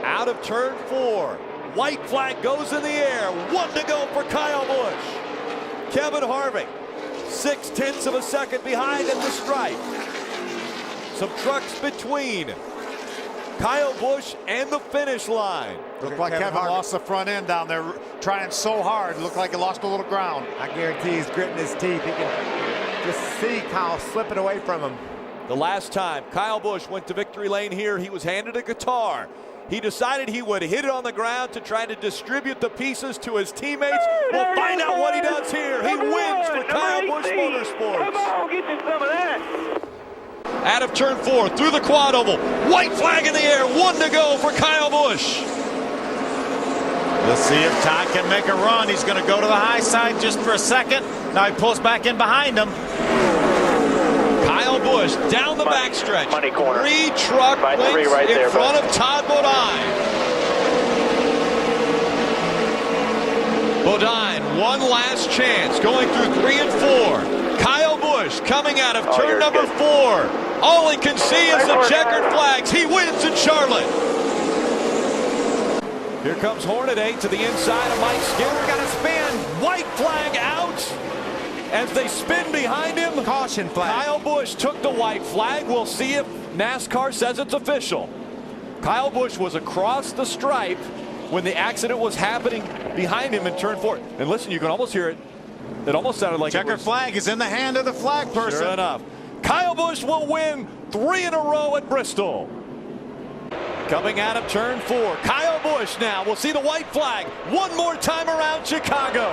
Out of turn 4. White flag goes in the air. 1 to go for Kyle Busch. Kevin Harvick, 0.6 of a second behind at the stripe. Some trucks between Kyle Busch and the finish line. Looked like Kevin lost the front end down there, trying so hard. Looked like he lost a little ground. I guarantee he's gritting his teeth. He can just see Kyle slipping away from him. The last time Kyle Busch went to victory lane here, he was handed a guitar. He decided he would hit it on the ground to try to distribute the pieces to his teammates. We'll find out what he does here. He wins for Kyle Busch Motorsports. Come on, get you some of that. Out of turn 4, through the quad oval. White flag in the air, 1 to go for Kyle Busch. Let's see if Todd can make a run. He's going to go to the high side just for a second. Now he pulls back in behind him. Kyle Busch down the backstretch. Money corner. 3 truck lengths right there, in front of Todd Bodine. Bodine, one last chance, going through 3 and 4. Kyle Busch coming out of turn number 4. All he can see is the checkered flags. He wins in Charlotte. Here comes Hornet 8 to the inside of Mike Skinner. Got a spin. White flag out. As they spin behind him. Caution flag. Kyle Busch took the white flag. We'll see if NASCAR says it's official. Kyle Busch was across the stripe when the accident was happening behind him in turn 4. And listen, you can almost hear it. It almost sounded like Checkered flag is in the hand of the flag person. Sure enough. Kyle Busch will win 3 in a row at Bristol. Coming out of turn 4. Kyle Busch now. We'll see the white flag one more time around Chicago.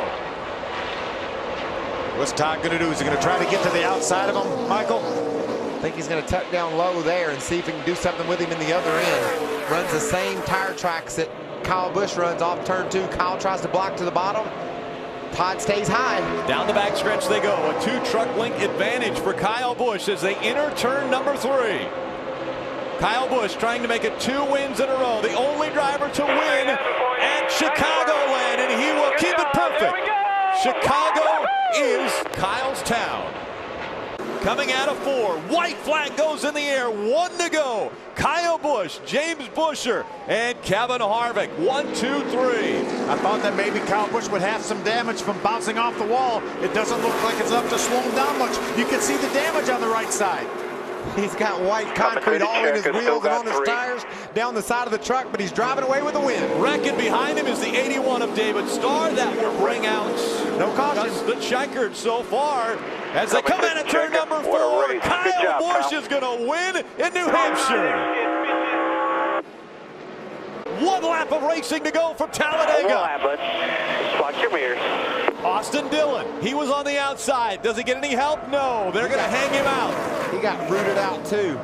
What's Todd going to do? Is he going to try to get to the outside of him, Michael? I think he's going to tuck down low there and see if he can do something with him in the other end. Runs the same tire tracks that Kyle Busch runs off turn 2. Kyle tries to block to the bottom. Todd stays high. Down the backstretch they go. A 2-truck length advantage for Kyle Busch as they enter turn number 3. Kyle Busch trying to make it 2 wins in a row. The only driver to win at Chicagoland, and he will keep it perfect. Chicago is Kyle's town. Coming out of 4, white flag goes in the air, 1 to go. Kyle Busch, James Buescher, and Kevin Harvick. 1, 2, 3. I thought that maybe Kyle Busch would have some damage from bouncing off the wall. It doesn't look like it's enough to slow him down much. You can see the damage on the right side. He's got white concrete all in his wheels and on his tires down the side of the truck, but he's driving away with the win. Wrecking behind him is the 81 of David Starr. That will bring out no caution. The checkered so far as they come in at turn number 4. Kyle Busch is going to win in New Hampshire. 1 lap of racing to go from Talladega. Watch your mirrors. Austin Dillon, he was on the outside. Does he get any help? No, they're going to hang him out. He got rooted out too.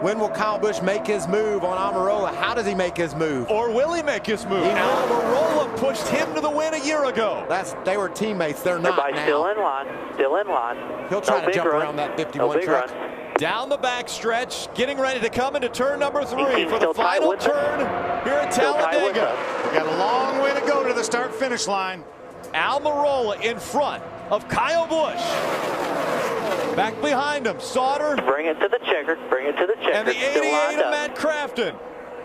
When will Kyle Busch make his move on Almirola? How does he make his move? Or will he make his move? Almirola pushed him to the win a year ago. They were teammates. They're not now. Still in line. Still in line. He'll try to jump around that 51 truck. Down the backstretch, getting ready to come into turn number 3 for the final turn here at Talladega. We got a long way to go to the start-finish line. Almirola in front of Kyle Busch. Back behind him, Sauter. Bring it to the checker. Bring it to the checker. And the 88 of Matt Crafton.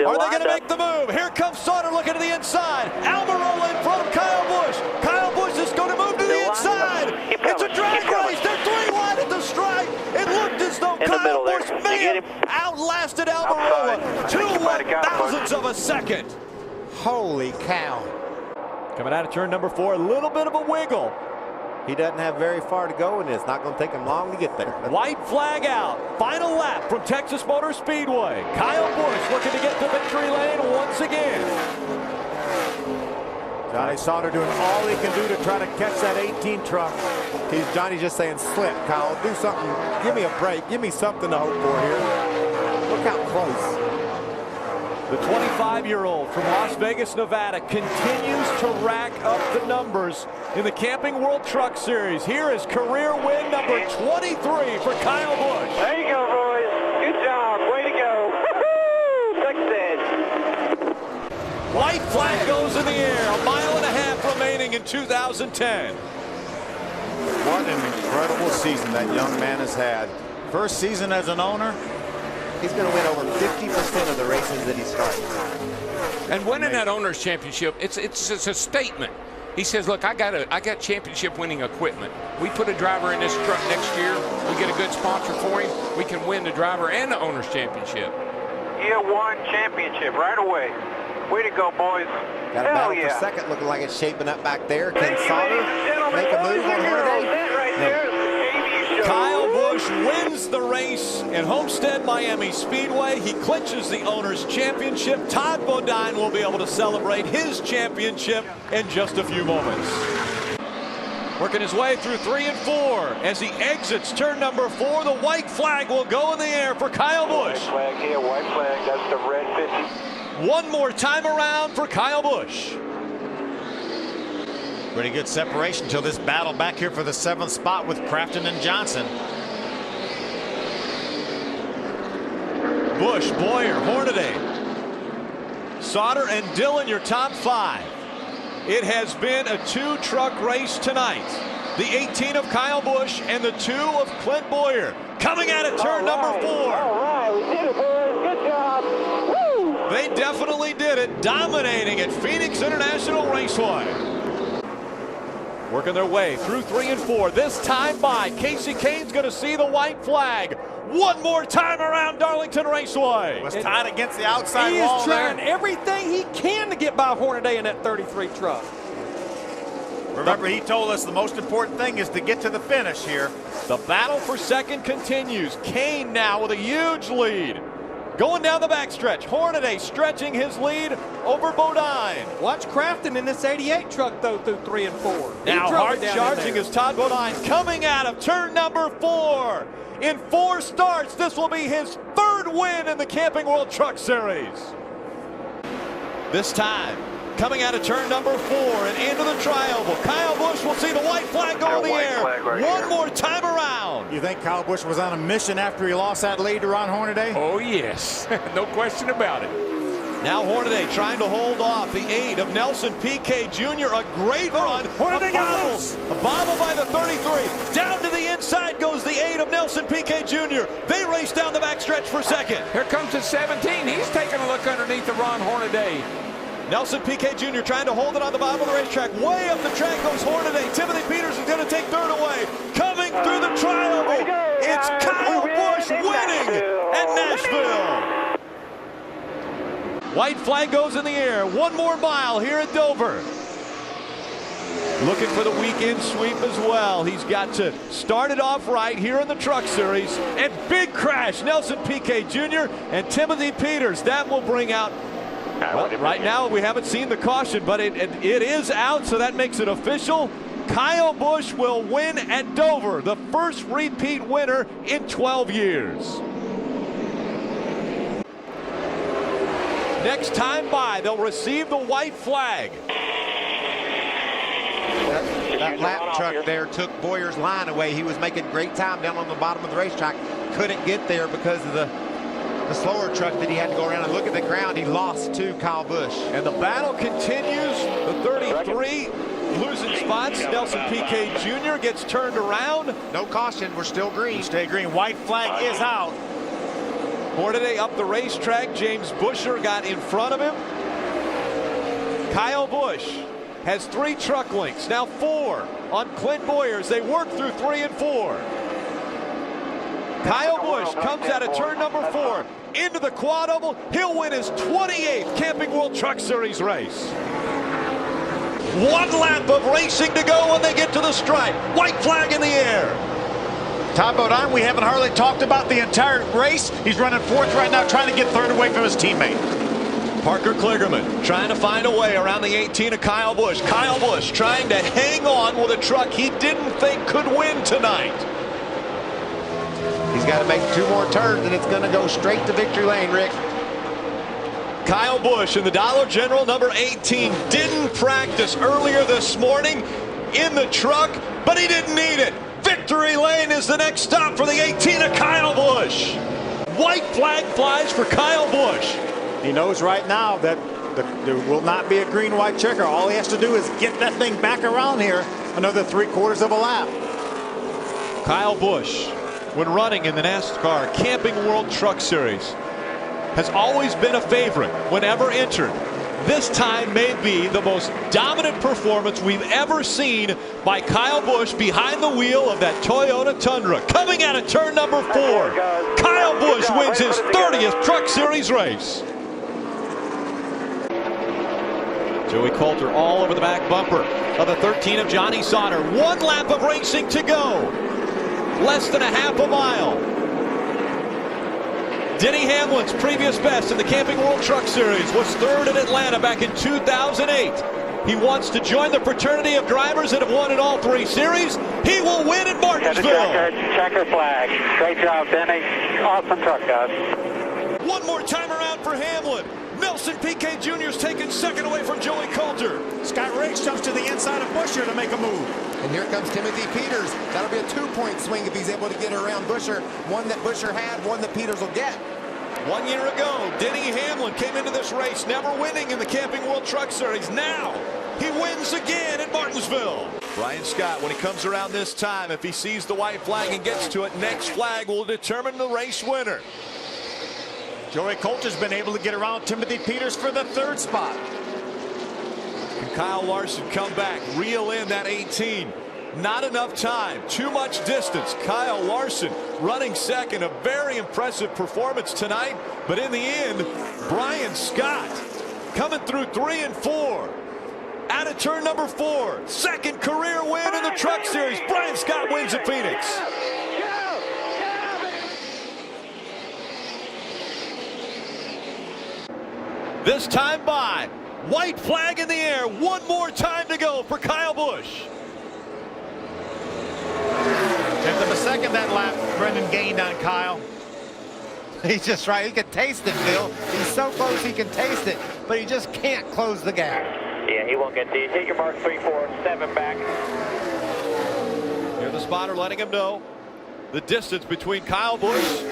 Are they going to make the move? Here comes Sauter looking to the inside. Almirola in front of Kyle Busch. Kyle Busch is going to move to the inside. It's a drag race. They're 3 wide at the stripe. It looked as though Kyle Busch may have outlasted Almirola. 2 1,000ths of a second. Holy cow. Coming out of turn number 4, a little bit of a wiggle. He doesn't have very far to go, and it's not going to take him long to get there. White flag out. Final lap from Texas Motor Speedway. Kyle Busch looking to get to victory lane once again. Johnny Sauter doing all he can do to try to catch that 18 truck. Johnny just saying, slip, Kyle. Do something. Give me a break. Give me something to hope for here. Look how close. The 25-year-old from Las Vegas, Nevada, continues to rack up the numbers in the Camping World Truck Series. Here is career win number 23 for Kyle Busch. There you go, boys. Good job. Way to go. Success. White flag goes in the air. 1.5 miles remaining in 2010. What an incredible season that young man has had. First season as an owner. He's going to win over 50% of the races that he starts. And winning that owner's championship, it's a statement. He says, look, I got championship winning equipment. We put a driver in this truck next year. We get a good sponsor for him. We can win the driver and the owner's championship. Year one championship right away. Way to go, boys. Got a battle for second, looking like it's shaping up back there. Can Sauter make a move on Hornaday? Kyle Busch wins the race at Homestead Miami Speedway. He clinches the owner's championship. Todd Bodine will be able to celebrate his championship in just a few moments. Working his way through 3 and 4 as he exits turn number 4. The white flag will go in the air for Kyle Busch. White flag here, white flag. That's the red 50. One more time around for Kyle Busch. Pretty good separation till this battle back here for the 7th spot with Crafton and Johnson. Busch, Boyer, Hornaday, Sauter, and Dillon, your top 5. It has been a 2-truck race tonight. The 18 of Kyle Busch and the 2 of Clint Boyer. Coming at it, turn number 4. All right, we did it, boys. Good job. Woo! They definitely did it, dominating at Phoenix International Raceway. Working their way through 3 and 4. This time by Casey Kane's going to see the white flag. One more time around Darlington Raceway. Was tied against the outside wall. He is trying everything he can to get by Hornaday in that 33 truck. Remember, he told us the most important thing is to get to the finish here. The battle for second continues. Kane now with a huge lead. Going down the backstretch. Hornaday stretching his lead over Bodine. Watch Crafton in this 88 truck, though, through 3 and 4. Now hard charging is Todd Bodine coming out of turn number 4. In 4 starts, this will be his 3rd win in the Camping World Truck Series. This time, coming out of turn number 4 and into the tri-oval, Kyle Busch will see the white flag go in the air. One more time around. You think Kyle Busch was on a mission after he lost that lead to Ron Hornaday? Oh, yes. No question about it. Now Hornaday trying to hold off the 8 of Nelson Piquet Jr. A great run. Hornaday goes. A bobble by the 33. Down to the inside goes the 8 of Nelson Piquet Jr. They race down the backstretch for second. Here comes the 17. He's taking a look underneath the Ron Hornaday. Nelson Piquet Jr. trying to hold it on the bottom of the racetrack. Way up the track goes Hornaday. Timothy Peters is going to take 3rd away. Coming through the tri-oval, it's Kyle Busch winning at Nashville. White flag goes in the air. One more mile here at Dover. Looking for the weekend sweep as well. He's got to start it off right here in the Truck Series. And big crash, Nelson Piquet Jr. and Timothy Peters. That will bring out, well, right now we haven't seen the caution, but it is out, so that makes it official. Kyle Busch will win at Dover, the first repeat winner in 12 years. Next time by, they'll receive the white flag. That lap truck there took Boyer's line away. He was making great time down on the bottom of the racetrack. Couldn't get there because of the slower truck that he had to go around and look at the ground. He lost to Kyle Busch. And the battle continues. The 33 losing spots. Nelson Piquet Jr. gets turned around. No caution. We're still green. Stay green. White flag is out. Hornaday up the racetrack. James Buescher got in front of him. Kyle Busch has 3 truck links, now 4 on Clint Boyer as they work through 3 and 4. Kyle Busch comes out of turn number 4 into the quad oval. He'll win his 28th Camping World Truck Series race. 1 lap of racing to go when they get to the stripe. White flag in the air. Todd Bodine, we haven't hardly talked about the entire race. He's running 4th right now, trying to get 3rd away from his teammate. Parker Kligerman trying to find a way around the 18 of Kyle Busch. Kyle Busch trying to hang on with a truck he didn't think could win tonight. He's got to make 2 more turns, and it's going to go straight to victory lane, Rick. Kyle Busch in the Dollar General number 18 didn't practice earlier this morning in the truck, but he didn't need it. Victory lane is the next stop for the 18 of Kyle Busch. White flag flies for Kyle Busch. He knows right now that there will not be a green-white checker. All he has to do is get that thing back around here another 3/4 of a lap. Kyle Busch, when running in the NASCAR Camping World Truck Series, has always been a favorite whenever entered. This time may be the most dominant performance we've ever seen by Kyle Busch behind the wheel of that Toyota Tundra. Coming out of turn number 4, Kyle Busch wins his 30th Truck Series race. Joey Coulter all over the back bumper of the 13 of Johnny Sauter. 1 lap of racing to go. Less than a half a mile. Denny Hamlin's previous best in the Camping World Truck Series was 3rd in Atlanta back in 2008. He wants to join the fraternity of drivers that have won in all 3 series. He will win in Martinsville. Checker flag. Great job, Denny. Awesome truck, guys. One more time around for Hamlin. Nelson Piquet Jr. is taking 2nd away from Joey Coulter. Scott Riggs jumps to the inside of Busch here to make a move. And here comes Timothy Peters. That'll be a 2-point swing if he's able to get around Buescher. One that Buescher had, one that Peters will get. 1 year ago, Denny Hamlin came into this race never winning in the Camping World Truck Series. Now, he wins again at Martinsville. Brian Scott, when he comes around this time, if he sees the white flag and gets to it, next flag will determine the race winner. Joey Coulter's been able to get around Timothy Peters for the 3rd spot. Can Kyle Larson come back, reel in that 18? Not enough time, too much distance. Kyle Larson running 2nd, a very impressive performance tonight. But in the end, Brian Scott coming through 3 and 4. Out of turn number 4, 2nd career win in the Truck Series. Brian Scott wins at Phoenix. This time by. White flag in the air. 1 more time to go for Kyle Busch. 10th of a second that lap Brendan gained on Kyle. He's just right. He can taste it, Phil. He's so close he can taste it, but he just can't close the gap. Yeah, he won't get these. Take your mark 3, 4, 7 back. Here the spotter letting him know the distance between Kyle Busch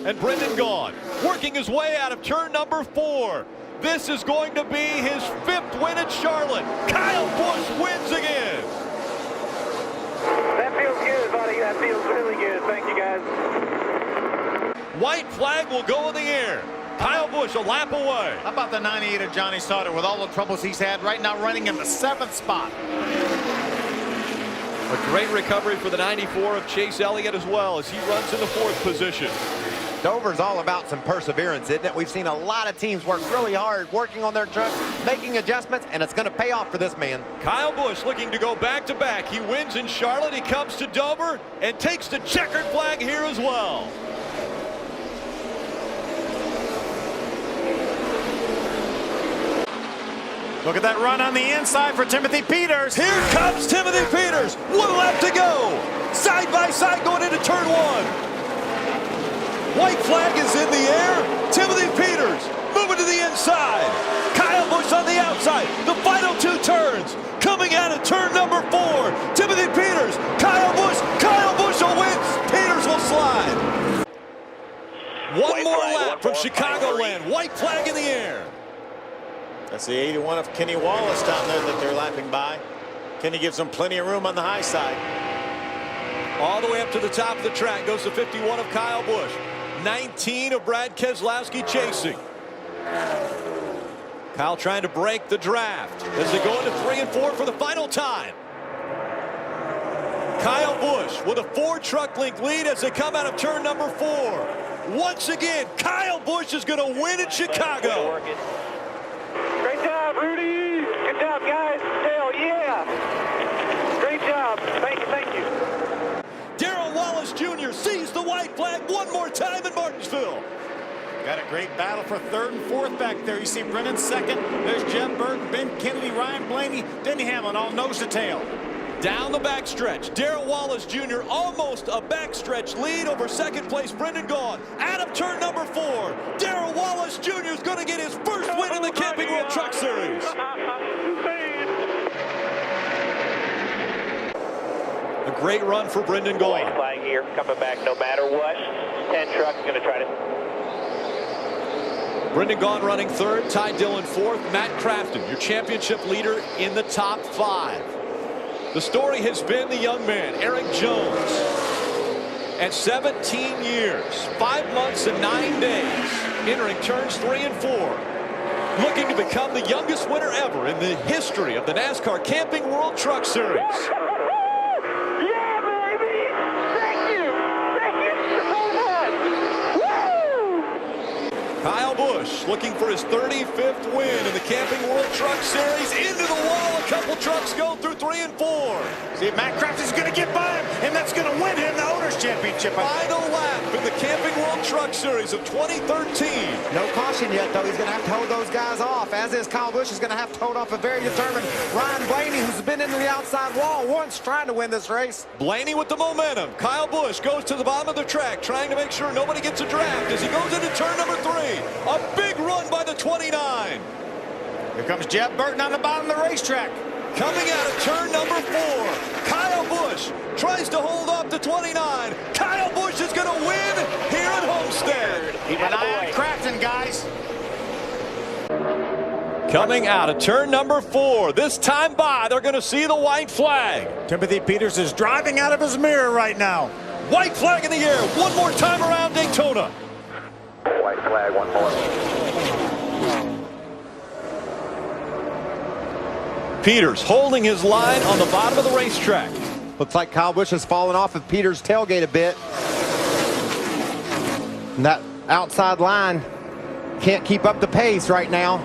and Brendan Gaughan. Working his way out of turn number 4. This is going to be his 5th win at Charlotte. Kyle Busch wins again. That feels good, buddy. That feels really good. Thank you, guys. White flag will go in the air. Kyle Busch a lap away. How about the 98 of Johnny Sauter with all the troubles he's had right now running in the 7th spot? A great recovery for the 94 of Chase Elliott as well as he runs in the 4th position. Dover's all about some perseverance, isn't it? We've seen a lot of teams work really hard, working on their trucks, making adjustments, and it's going to pay off for this man. Kyle Busch looking to go back-to-back. He wins in Charlotte. He comes to Dover and takes the checkered flag here as well. Look at that run on the inside for Timothy Peters. Here comes Timothy Peters. 1 lap to go. Side by side going into turn 1. White flag is in the air. Timothy Peters moving to the inside. Kyle Busch on the outside. The final 2 turns. Coming out of turn number 4. Timothy Peters. Kyle Busch. Kyle Busch will win. Peters will slide. One more lap from Chicagoland. White flag in the air. That's the 81 of Kenny Wallace down there that they're lapping by. Kenny gives them plenty of room on the high side. All the way up to the top of the track goes the 51 of Kyle Busch. 19 of Brad Keselowski chasing. Kyle trying to break the draft as they go into 3 and 4 for the final time. Kyle Busch with a 4-truck length lead as they come out of turn number 4. Once again, Kyle Busch is going to win in Chicago. Great job, Rudy. Good job, guys. Hell yeah. Great job. Thank you, thank you. Darrell Wallace Jr. sees the white flag 1 more time in Martinsville. Got a great battle for 3rd and 4th back there. You see Brennan 2nd. There's Jeb Burton, Ben Kennedy, Ryan Blaney, Denny Hamlin all nose to tail. Down the backstretch, Darrell Wallace Jr. almost a backstretch lead over 2nd place Brendan Gaughan. Out of turn number 4, Darrell Wallace Jr. is going to get his 1st win in the Camping World Truck Series. A great run for Brendan Gaughan. White flag here, coming back no matter what. 10 trucks going to try to. Brendan Gaughan running 3rd, Ty Dillon 4th, Matt Crafton, your championship leader in the top 5. The story has been the young man, Erik Jones. At 17 years, 5 months and 9 days, entering turns 3 and 4. looking to become the youngest winner ever in the history of the NASCAR Camping World Truck Series. Yeah, baby! Thank you! Thank you so much! Woo! Kyle Busch looking for his 35th win in the Camping World Truck Series. Into the wall, a couple trucks go through 3 and 4. See, Matt Crafton's going to get by him, and that's going to win him the Owners' Championship. Final lap in the Camping World Truck Series of 2013. No caution yet, though. He's going to have to hold those guys off, as is Kyle Busch is going to have to hold off a very determined Ryan Blaney, who's been into the outside wall once trying to win this race. Blaney with the momentum. Kyle Busch goes to the bottom of the track, trying to make sure nobody gets a draft as he goes into turn number 3. A big run by the 29. Here comes Jeb Burton on the bottom of the racetrack. Coming out of turn number 4, Kyle Busch tries to hold off the 29. Kyle Busch is going to win here at Homestead. Keep an eye on Crafton, guys. Coming out of turn number 4, this time by, they're going to see the white flag. Timothy Peters is driving out of his mirror right now. White flag in the air, one more time around Daytona. White flag, one more. Peters holding his line on the bottom of the racetrack. Looks like Kyle Busch has fallen off of Peters' tailgate a bit. And that outside line can't keep up the pace right now.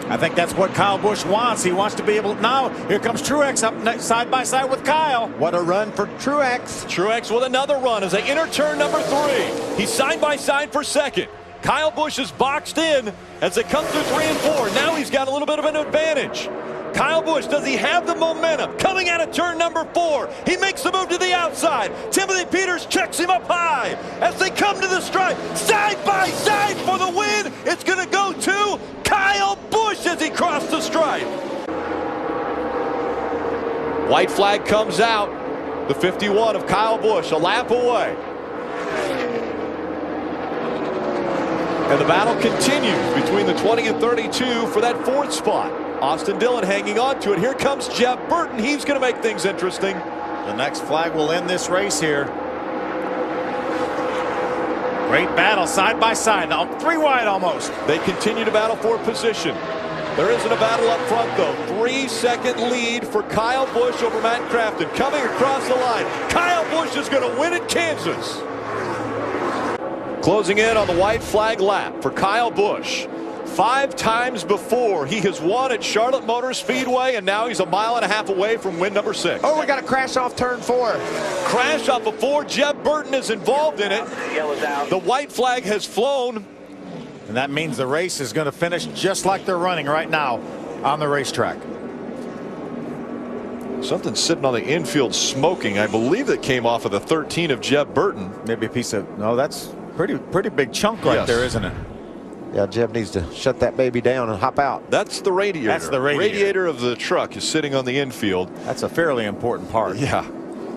I think that's what Kyle Busch wants. He wants to be able to. Now, here comes Truex up side by side with Kyle. What a run for Truex. Truex with another run as they enter turn number 3. He's side by side for second. Kyle Busch is boxed in as they come through 3 and 4. Now he's got a little bit of an advantage. Kyle Busch, does he have the momentum? Coming out of turn number 4, he makes the move to the outside. Timothy Peters checks him up high as they come to the stripe. Side by side for the win. It's going to go to Kyle Busch as he crossed the stripe. White flag comes out. The 51 of Kyle Busch, a lap away. And the battle continues between the 20 and 32 for that 4th spot. Austin Dillon hanging on to it. Here comes Jeb Burton. He's going to make things interesting. The next flag will end this race here. Great battle side by side. Now 3 wide almost. They continue to battle for position. There isn't a battle up front, though. 3-second lead for Kyle Busch over Matt Crafton. Coming across the line. Kyle Busch is going to win at Kansas. Closing in on the white flag lap for Kyle Busch. 5 times before he has won at Charlotte Motor Speedway, and now he's a mile and a half away from win number 6. Oh, we got a crash off turn 4. Crash off of 4. Jeb Burton is involved in it. Yellow's out. The white flag has flown. And that means the race is going to finish just like they're running right now on the racetrack. Something sitting on the infield smoking. I believe that came off of the 13 of Jeb Burton. Maybe a piece of, no, that's pretty big chunk right there, isn't it? Yeah, Jeb needs to shut that baby down and hop out. That's the radiator. That's the radiator. Radiator of the truck is sitting on the infield. That's a fairly important part. Yeah.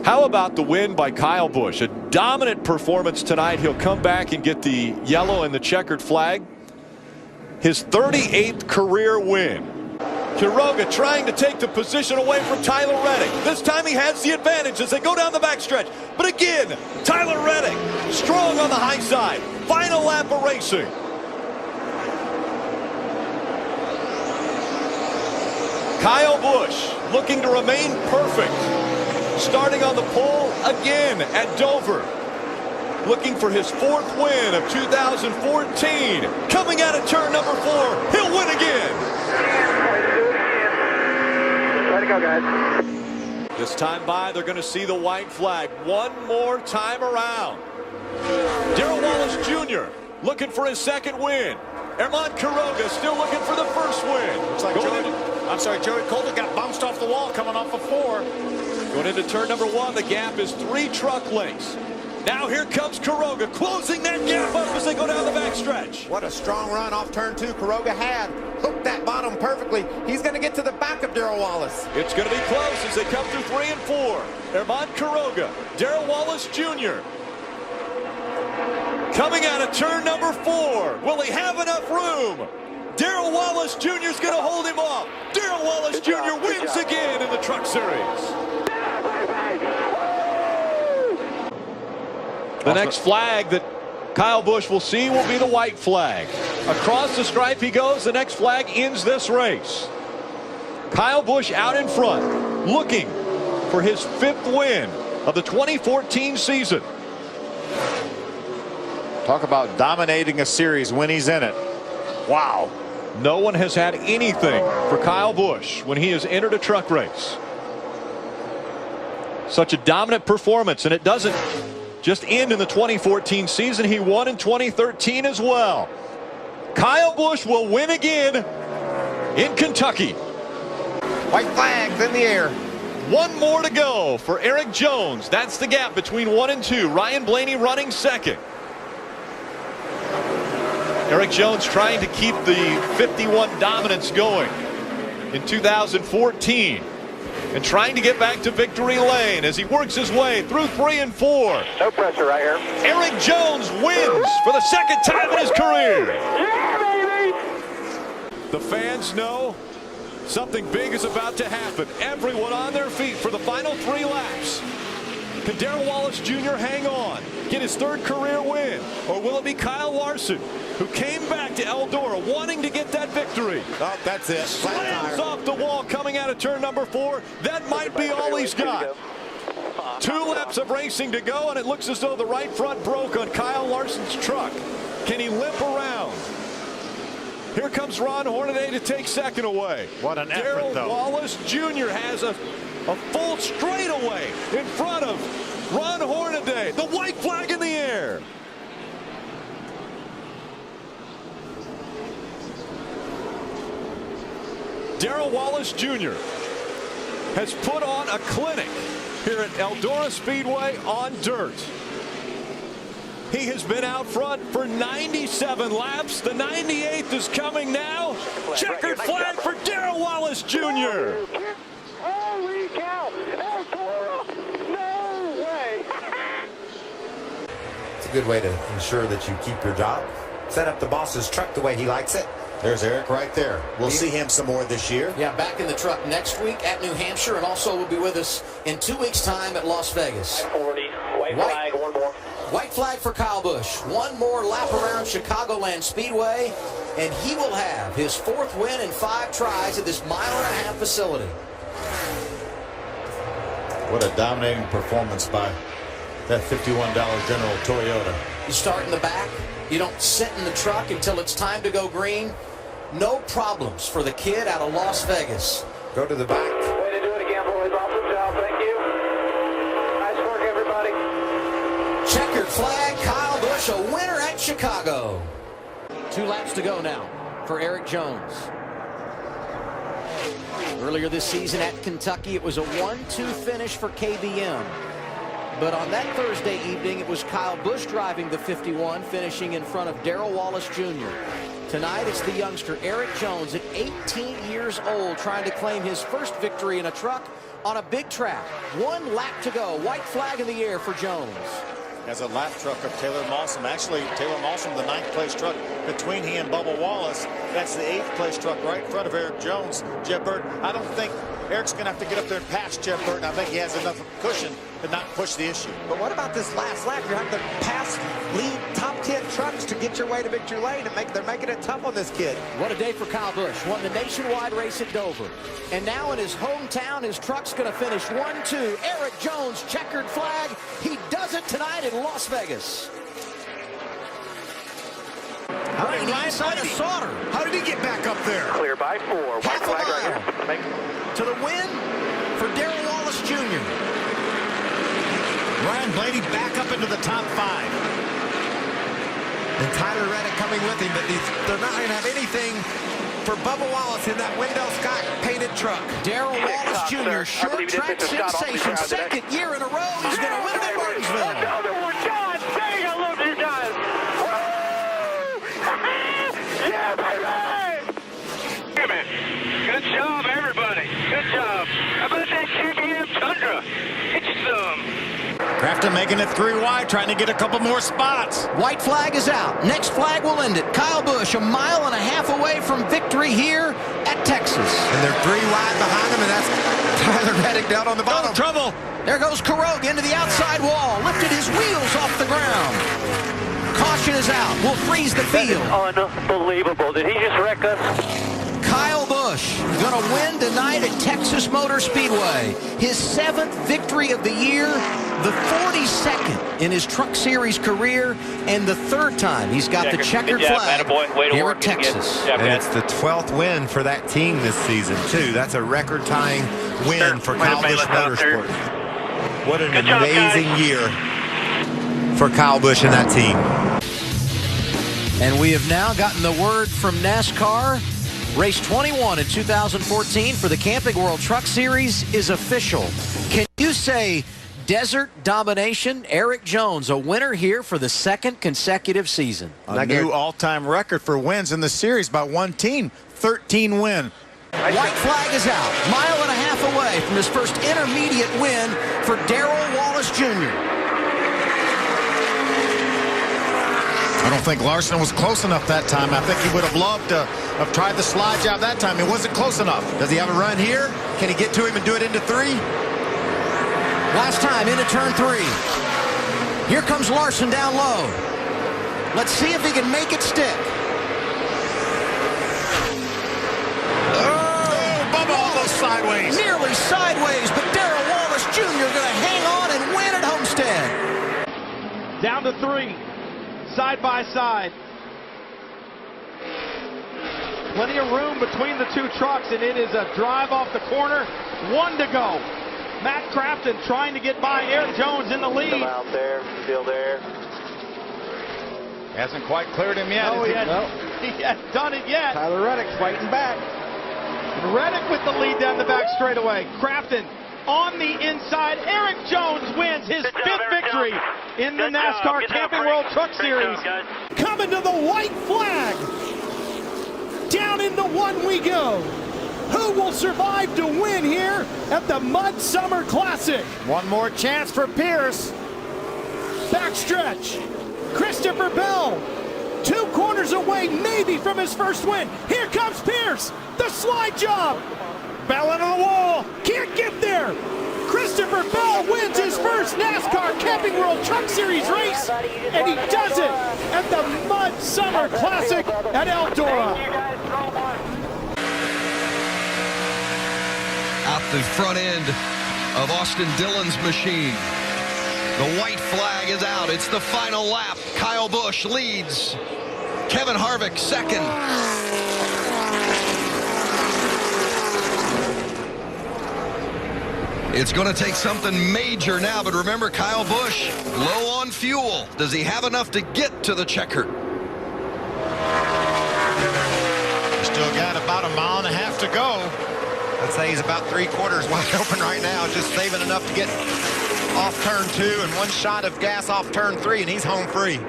How about the win by Kyle Busch? A dominant performance tonight. He'll come back and get the yellow and the checkered flag. His 38th career win. Quiroga trying to take the position away from Tyler Reddick. This time he has the advantage as they go down the backstretch. But again, Tyler Reddick strong on the high side. Final lap of racing. Kyle Busch looking to remain perfect. Starting on the pole again at Dover. Looking for his 4th win of 2014. Coming out of turn number 4. He'll win again. Way to go, guys. This time by, they're going to see the white flag one more time around. Darrell Wallace Jr. looking for his 2nd win. Herman Quiroga still looking for the 1st win. Looks like Joey Coulter got bounced off the wall coming off of 4. Going into turn number 1, the gap is 3 truck lengths. Now here comes Quiroga closing that gap up as they go down the backstretch. What a strong run off turn 2 Quiroga had. Hooked that bottom perfectly. He's going to get to the back of Darrell Wallace. It's going to be close as they come through 3 and 4. Herman Quiroga, Darrell Wallace Jr. Coming out of turn number 4. Will he have enough room? Darrell Wallace Jr. is going to hold him off. Darrell Wallace Jr. wins again in the Truck Series. The next flag that Kyle Busch will see will be the white flag. Across the stripe he goes. The next flag ends this race. Kyle Busch out in front, looking for his 5th win of the 2014 season. Talk about dominating a series when he's in it. Wow. No one has had anything for Kyle Busch when he has entered a truck race. Such a dominant performance, and it doesn't just end in the 2014 season. He won in 2013 as well. Kyle Busch will win again in Kentucky. White flags in the air. One more to go for Erik Jones. That's the gap between 1 and 2. Ryan Blaney running second. Erik Jones trying to keep the 51 dominance going in 2014 and trying to get back to victory lane as he works his way through 3 and 4. No pressure right here. Erik Jones wins for the 2nd time in his career. Yeah, baby! The fans know something big is about to happen. Everyone on their feet for the final 3 laps. Can Darrell Wallace Jr. hang on, get his 3rd career win? Or will it be Kyle Larson, who came back to Eldora wanting to get that victory? Oh, that's it. Slams off the wall coming out of turn number 4. That might be all he's got. 2 laps of racing to go, and it looks as though the right front broke on Kyle Larson's truck. Can he limp around? Here comes Ron Hornaday to take 2nd away. What an effort, Darrell though. Wallace Jr. has a full straightaway in front of Ron Hornaday. The white flag in the air. Darrell Wallace Jr. has put on a clinic here at Eldora Speedway on dirt. He has been out front for 97 laps. The 98th is coming now. Checkered flag for Darrell Wallace Jr. Holy cow! Eldora! No way! It's a good way to ensure that you keep your job. Set up the boss's truck the way he likes it. There's Erik right there. We'll see him some more this year. Yeah, back in the truck next week at New Hampshire, and also will be with us in 2 weeks' time at Las Vegas. 40. White flag, one more. White flag for Kyle Busch. One more lap around Chicagoland Speedway, and he will have his 4th win in 5 tries at this 1.5 mile facility. What a dominating performance by that $51 General Toyota. You start in the back. You don't sit in the truck until it's time to go green. No problems for the kid out of Las Vegas. Go to the back. Way to do it again, boys. Awesome job. Thank you. Nice work, everybody. Checkered flag, Kyle Busch, a winner at Chicago. 2 laps to go now for Erik Jones. Earlier this season at Kentucky, it was a 1-2 finish for KBM. But on that Thursday evening, it was Kyle Busch driving the 51, finishing in front of Darrell Wallace Jr. Tonight, it's the youngster Erik Jones at 18 years old trying to claim his first victory in a truck on a big track. 1 lap to go. White flag in the air for Jones. As a lap truck of Taylor Mawson. Actually, Taylor Mawson, the 9th place truck between he and Bubba Wallace. That's the 8th place truck right in front of Erik Jones. Jeff Burton, I don't think Erik's going to have to get up there and pass Jeff Burton. I think he has enough cushion to not push the issue. But what about this last lap? You're having to pass lead top 10 trucks to get your way to victory lane, and they're making it tough on this kid. What a day for Kyle Busch. Won the nationwide race at Dover. And now in his hometown, his truck's going to finish 1-2. Erik Jones, checkered flag. He does it tonight in Las Vegas. How did he get back up there? Clear by 4. White Half a flag right mile. here. Make To the win for Darrell Wallace Jr. Ryan Blaney back up into the top 5. And Tyler Reddick coming with him, but they're not going to have anything for Bubba Wallace in that Wendell Scott painted truck. Darrell Wallace Jr., short track sensation, 2nd year in a row. He's going to win it at Martinsville. Another one, John. Dang, I love you guys. Woo! Yeah, baby! Damn it. Good job, everybody. Good job. How about that KBM Tundra? Get you some. Crafton making it 3 wide, trying to get a couple more spots. White flag is out. Next flag will end it. Kyle Busch, 1.5 miles away from victory here at Texas. And they're 3 wide behind him, and that's Tyler Reddick down on the bottom. Trouble. There goes Karoga into the outside wall. Lifted his wheels off the ground. Caution is out. Will freeze the field. Unbelievable. Did he just wreck us? Kyle Busch going to win tonight at Texas Motor Speedway. His 7th victory of the year, the 42nd in his Truck Series career, and the 3rd time he's got the checkered flag here at Texas. And it's the 12th win for that team this season, too. That's a record-tying win for Kyle Busch Motorsports. What an amazing year for Kyle Busch and that team. And we have now gotten the word from NASCAR. Race 21 in 2014 for the Camping World Truck Series is official. Can you say desert domination? Erik Jones, a winner here for the 2nd consecutive season. A new all-time record for wins in the series by one team. 13 win. White flag is out. 1.5 miles away from his first intermediate win for Darrell Wallace Jr. I don't think Larson was close enough that time. I think he would have loved to have tried the slide job that time. It wasn't close enough. Does he have a run here? Can he get to him and do it into 3? Last time into turn 3. Here comes Larson down low. Let's see if he can make it stick. Oh, Bubba almost sideways. Nearly sideways, but Darrell Wallace Jr. going to hang on and win at Homestead. Down to 3. Side by side. Plenty of room between the two trucks, and it is a drive off the corner. 1 to go. Matt Crafton trying to get by Erik Jones in the lead. Still out there, still there. Hasn't quite cleared him yet. No, he hasn't done it yet. Tyler Reddick's fighting back. Reddick with the lead down the back straightaway. Crafton on the inside. Erik Jones wins his 5th victory in the NASCAR Camping World Truck Series. Coming to the white flag. Down into 1 we go. Who will survive to win here at the Mud Summer Classic? One more chance for Pierce. Backstretch. Christopher Bell. 2 corners away maybe from his first win. Here comes Pierce. The slide job. Bell into the wall. Can't get there. Christopher Bell wins his first NASCAR Camping World Truck Series race, and he does it at the Mud Summer Classic at Eldora. Out the front end of Austin Dillon's machine. The white flag is out. It's the final lap. Kyle Busch leads. Kevin Harvick second. It's going to take something major now, but remember, Kyle Busch low on fuel. Does he have enough to get to the checker? Still got about 1.5 miles to go. I'd say he's about 3/4 wide open right now, just saving enough to get off turn 2 and 1 shot of gas off turn 3, and he's home free.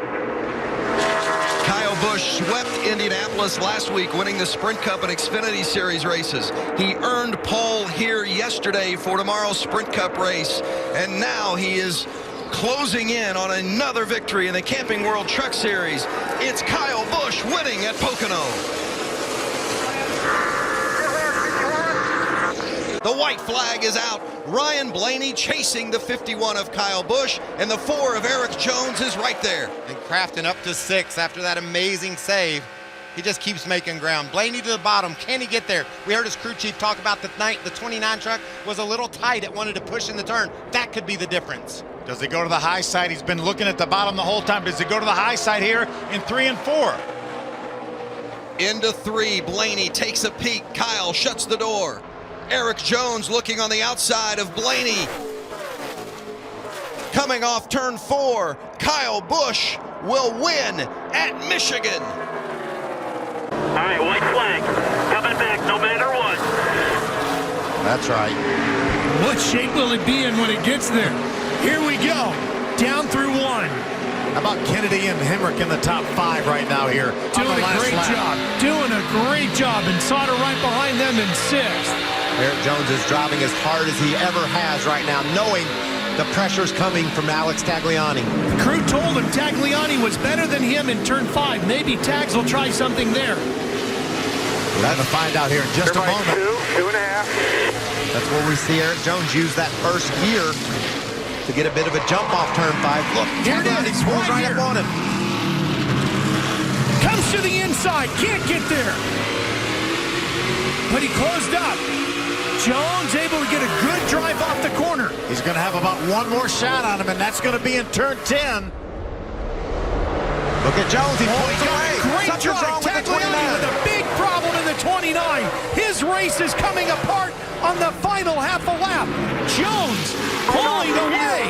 Kyle Busch swept Indianapolis last week, winning the Sprint Cup and Xfinity Series races. He earned pole here yesterday for tomorrow's Sprint Cup race, and now he is closing in on another victory in the Camping World Truck Series. It's Kyle Busch winning at Pocono. The white flag is out. Ryan Blaney chasing the 51 of Kyle Busch, and the 4 of Erik Jones is right there. And Crafton up to 6 after that amazing save. He just keeps making ground. Blaney to the bottom. Can he get there? We heard his crew chief talk about the 29 truck was a little tight. It wanted to push in the turn. That could be the difference. Does he go to the high side? He's been looking at the bottom the whole time. Does he go to the high side here in 3 and 4? Into 3, Blaney takes a peek. Kyle shuts the door. Erik Jones looking on the outside of Blaney. Coming off turn 4, Kyle Busch will win at Michigan. All right, white flag. Coming back no matter what. That's right. What shape will it be in when it gets there? Here we go. Down through 1. How about Kennedy and Hemrick in the top 5 right now here? Doing a great job. Doing a great job. And Sauter right behind them in 6th. Erik Jones is driving as hard as he ever has right now, knowing the pressure's coming from Alex Tagliani. The crew told him Tagliani was better than him in turn 5. Maybe Tags will try something there. We're going to find out here in just a moment. 2.5. That's where we see Erik Jones use that first gear to get a bit of a jump off turn 5. Look, Here it Tagliani is, pulls right right up on him. Busch to the inside, can't get there. But he closed up. Jones able to get a good drive off the corner. He's going to have about one more shot on him, and that's going to be in turn 10. Look at Jones, he pulls away. Great drive, Tagliani with a big problem in the 29. His race is coming apart on the final half a lap. Jones pulling away.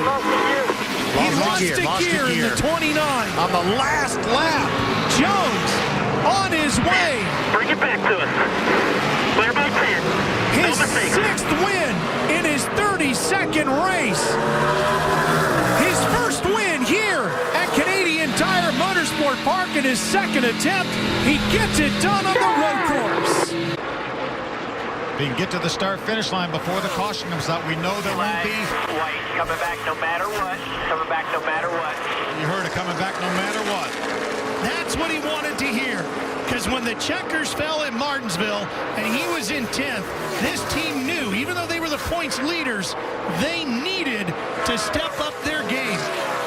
He lost a gear in the 29. On the last lap. Jones on his way. Bring it back to us. Clear by 10. His sixth win in his 32nd race. His first win here at Canadian Tire Motorsport Park in his second attempt. He gets it done on the road course. If he can get to the start-finish line before the caution comes out, we know there won't be. White coming back no matter what. Coming back no matter what. You heard it, coming back no matter what. That's what he wanted to hear. Because when the checkers fell at Martinsville and he was in 10th, this team knew, even though they were the points leaders, they needed to step up their game.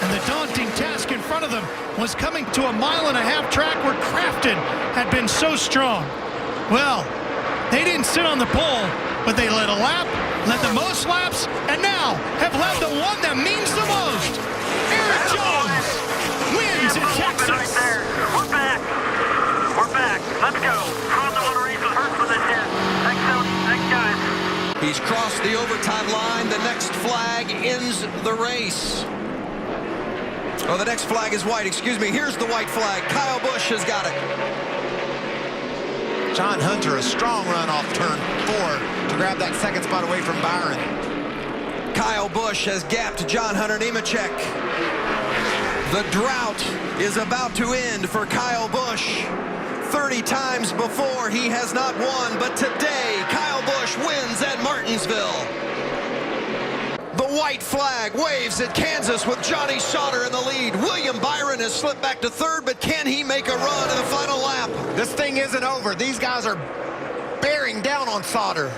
And the daunting task in front of them was coming to a 1.5 mile track where Crafton had been so strong. Well, they didn't sit on the pole, but they led a lap, led the most laps, and now have led the one that means the most. Erik Jones wins in Texas. Right there. We're back. We're back. Let's go. From the motor race with Hurt for this here. Thanks, guys. He's crossed the overtime line. The next flag ends the race. Oh, the next flag is white. Excuse me. Here's the white flag. Kyle Busch has got it. John Hunter, a strong run off turn 4 to grab that second spot away from Byron. Kyle Busch has gapped John Hunter Nemechek. The drought is about to end for Kyle Busch. 30 times before he has not won, but today Kyle Busch wins at Martinsville. The white flag waves at Kansas with Johnny Sauter in the lead. William Byron has slipped back to third, but can he make a run in the final lap? This thing isn't over. These guys are bearing down on Sauter.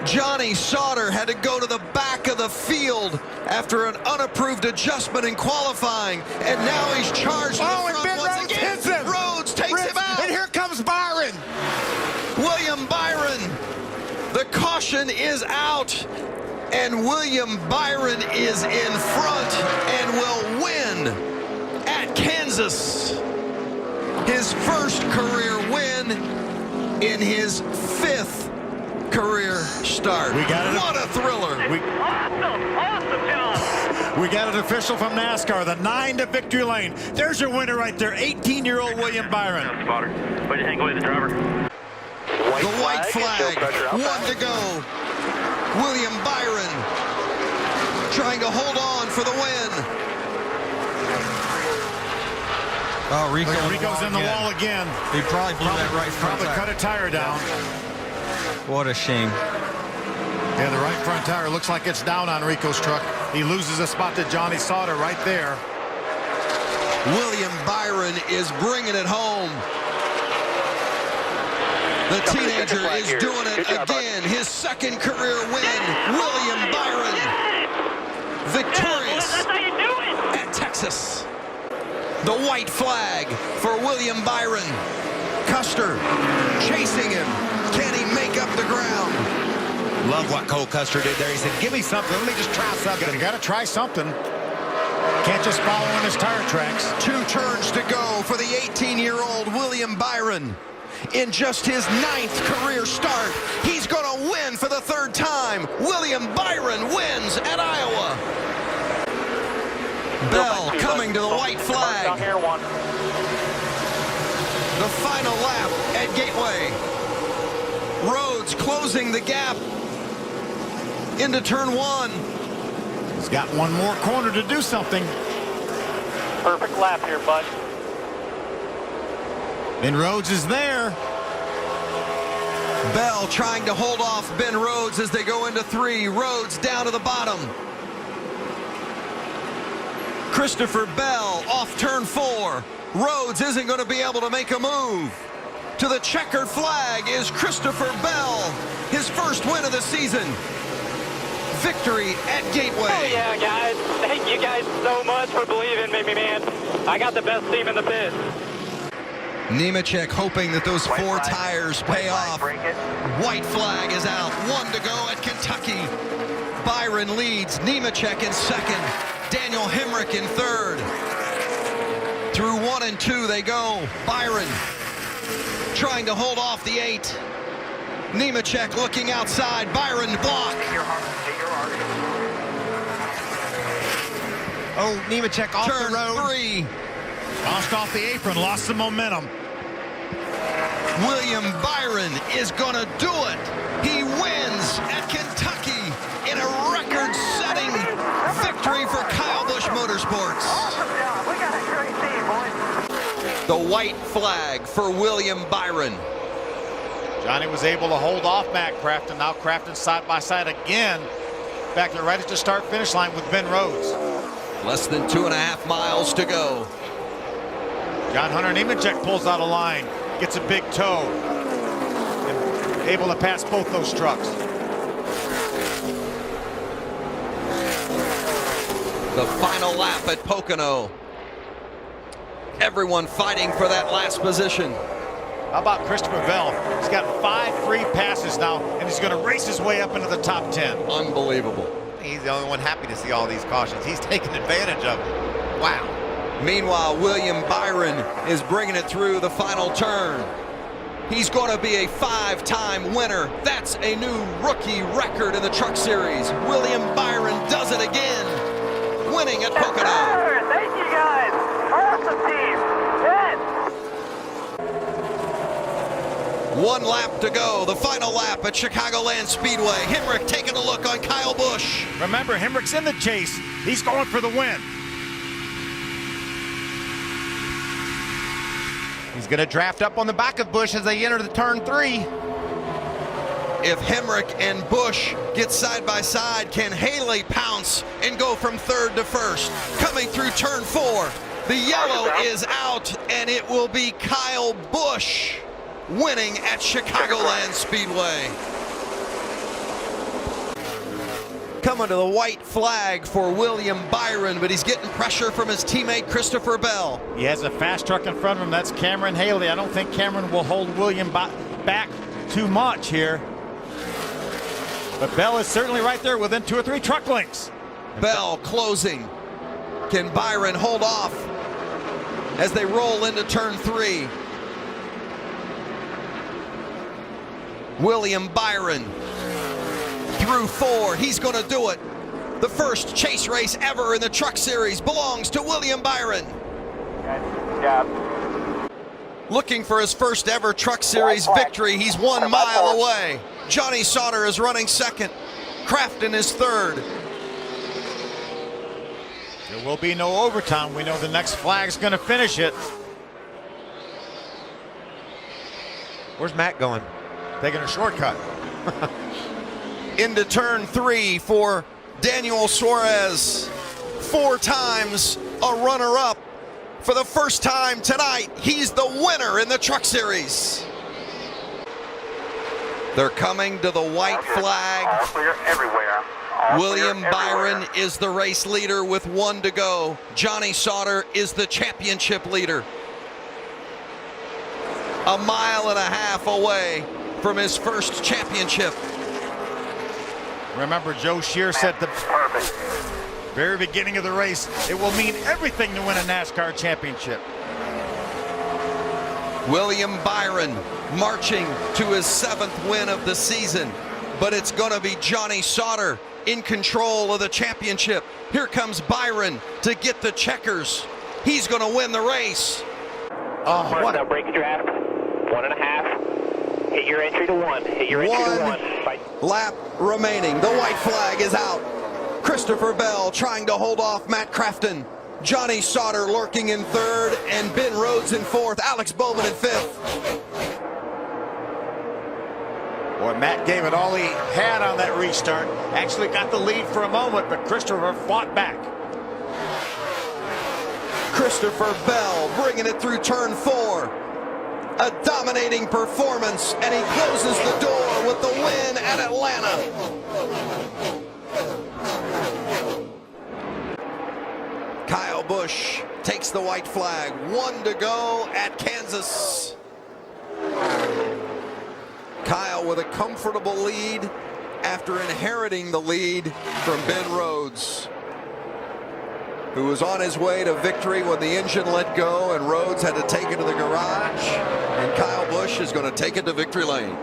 Johnny Sauter had to go to the back of the field after an unapproved adjustment in qualifying, and now he's charged. Oh, and Ben Rhodes hits him. Rhodes takes him out. And here comes Byron. William Byron. The caution is out, and William Byron is in front and will win at Kansas. His first career win in his 5th career start. We got it. What a thriller. Awesome, John. We got an official from NASCAR, the 9 to victory lane. There's your winner right there, 18-year-old William Byron. Spotter. What do you think, the driver? The white flag, 1 to go. William Byron trying to hold on for the win. Oh, Rico's in the wall again. He probably blew that right front Probably tire. cut a tire down. What a shame. Yeah, the right front tire looks like it's down on Rico's truck. He loses a spot to Johnny Sauter right there. William Byron is bringing it home. The teenager is doing it again. His second career win. William Byron, victorious at Texas. The white flag for William Byron. Custer chasing him. Can he make up the ground? Love what Cole Custer did there. He said, give me something. Let me just try something. You got to try something. Can't just follow in his tire tracks. 2 turns to go for the 18-year-old William Byron. In just his 9th career start, he's going to win for the 3rd time. William Byron wins at Iowa. Bell coming to the white flag. The final lap at Gateway. Rhodes closing the gap into turn 1. He's got one more corner to do something. Perfect lap here, bud. Ben Rhodes is there. Bell trying to hold off Ben Rhodes as they go into 3. Rhodes down to the bottom. Christopher Bell off turn 4. Rhodes isn't going to be able to make a move. To the checkered flag is Christopher Bell, his first win of the season. victory at Gateway. Oh yeah, guys. Thank you guys so much for believing in me, man. I got the best team in the pit. Nemechek hoping that those four tires pay off. White flag is out. 1 to go at Kentucky. Byron leads. Nemechek in second. Daniel Hemrick in third. Through 1 and 2 they go. Byron trying to hold off the 8. Nemechek looking outside. Byron block. Oh, Nemechek off Turn the road. 3. Bounced off the apron, lost some momentum. William Byron is gonna do it. He wins at Kentucky in a record-setting victory for Kyle Busch Motorsports. Awesome job. We got a great team, boys. The white flag for William Byron. Johnny was able to hold off Matt Crafton. Now Crafton side by side again. Back there right at the start-finish line with Ben Rhodes. Less than 2.5 miles to go. John Hunter Nemechek pulls out a line, gets a big toe, and able to pass both those trucks. The final lap at Pocono. Everyone fighting for that last position. How about Christopher Bell? He's got 5 free passes now, and he's going to race his way up into the top 10. Unbelievable. He's the only one happy to see all these cautions. He's taking advantage of it. Wow. Meanwhile, William Byron is bringing it through the final turn. He's going to be a 5-time winner. That's a new rookie record in the Truck Series. William Byron does it again, winning at Pocono. Thank you guys. Awesome team. Yes. 1 lap to go, the final lap at Chicagoland Speedway. Hemrick taking a look on Kyle Busch. Remember, Hemrick's in the chase. He's going for the win. He's going to draft up on the back of Busch as they enter the turn 3. If Hemrick and Busch get side by side, can Haley pounce and go from 3rd to 1st? Coming through turn 4, the yellow is out, and it will be Kyle Busch winning at Chicagoland Speedway. Coming to the white flag for William Byron, but he's getting pressure from his teammate Christopher Bell. He has a fast truck in front of him. That's Cameron Haley. I don't think Cameron will hold William back too much here. But Bell is certainly right there within 2 or 3 truck lengths. Bell closing. Can Byron hold off as they roll into turn 3? William Byron through 4. He's going to do it. The first chase race ever in the Truck Series belongs to William Byron. Good job. Looking for his first ever Truck Series victory. He's 1 mile away. Johnny Sauter is running 2nd. Crafton is 3rd. There will be no overtime. We know the next flag's going to finish it. Where's Matt going? Taking a shortcut. Into turn 3 for Daniel Suarez. 4 times a runner-up. For the first time tonight, he's the winner in the Truck Series. They're coming to the white flag. All clear everywhere. All William clear Byron everywhere. is the race leader with 1 to go. Johnny Sauter is the championship leader. 1.5 miles away from his first championship. Remember, Joe Shear said at the Perfect. very beginning of the race, it will mean everything to win a NASCAR championship. William Byron marching to his 7th win of the season, but it's going to be Johnny Sauter in control of the championship. Here comes Byron to get the checkers. He's going to win the race. Oh, what a break draft. 1.5. Hit your entry to 1. Hit your entry to 1. Fight. Lap remaining. The white flag is out. Christopher Bell trying to hold off Matt Crafton. Johnny Sauter lurking in 3rd, and Ben Rhodes in 4th. Alex Bowman in 5th. Boy, Matt gave it all he had on that restart. Actually got the lead for a moment, but Christopher fought back. Christopher Bell bringing it through turn 4. A dominating performance, and he closes the door with the win at Atlanta. Kyle Busch takes the white flag. 1 to go at Kansas. Kyle with a comfortable lead after inheriting the lead from Ben Rhodes, who was on his way to victory when the engine let go and Rhodes had to take it to the garage. And Kyle Busch is going to take it to victory lane.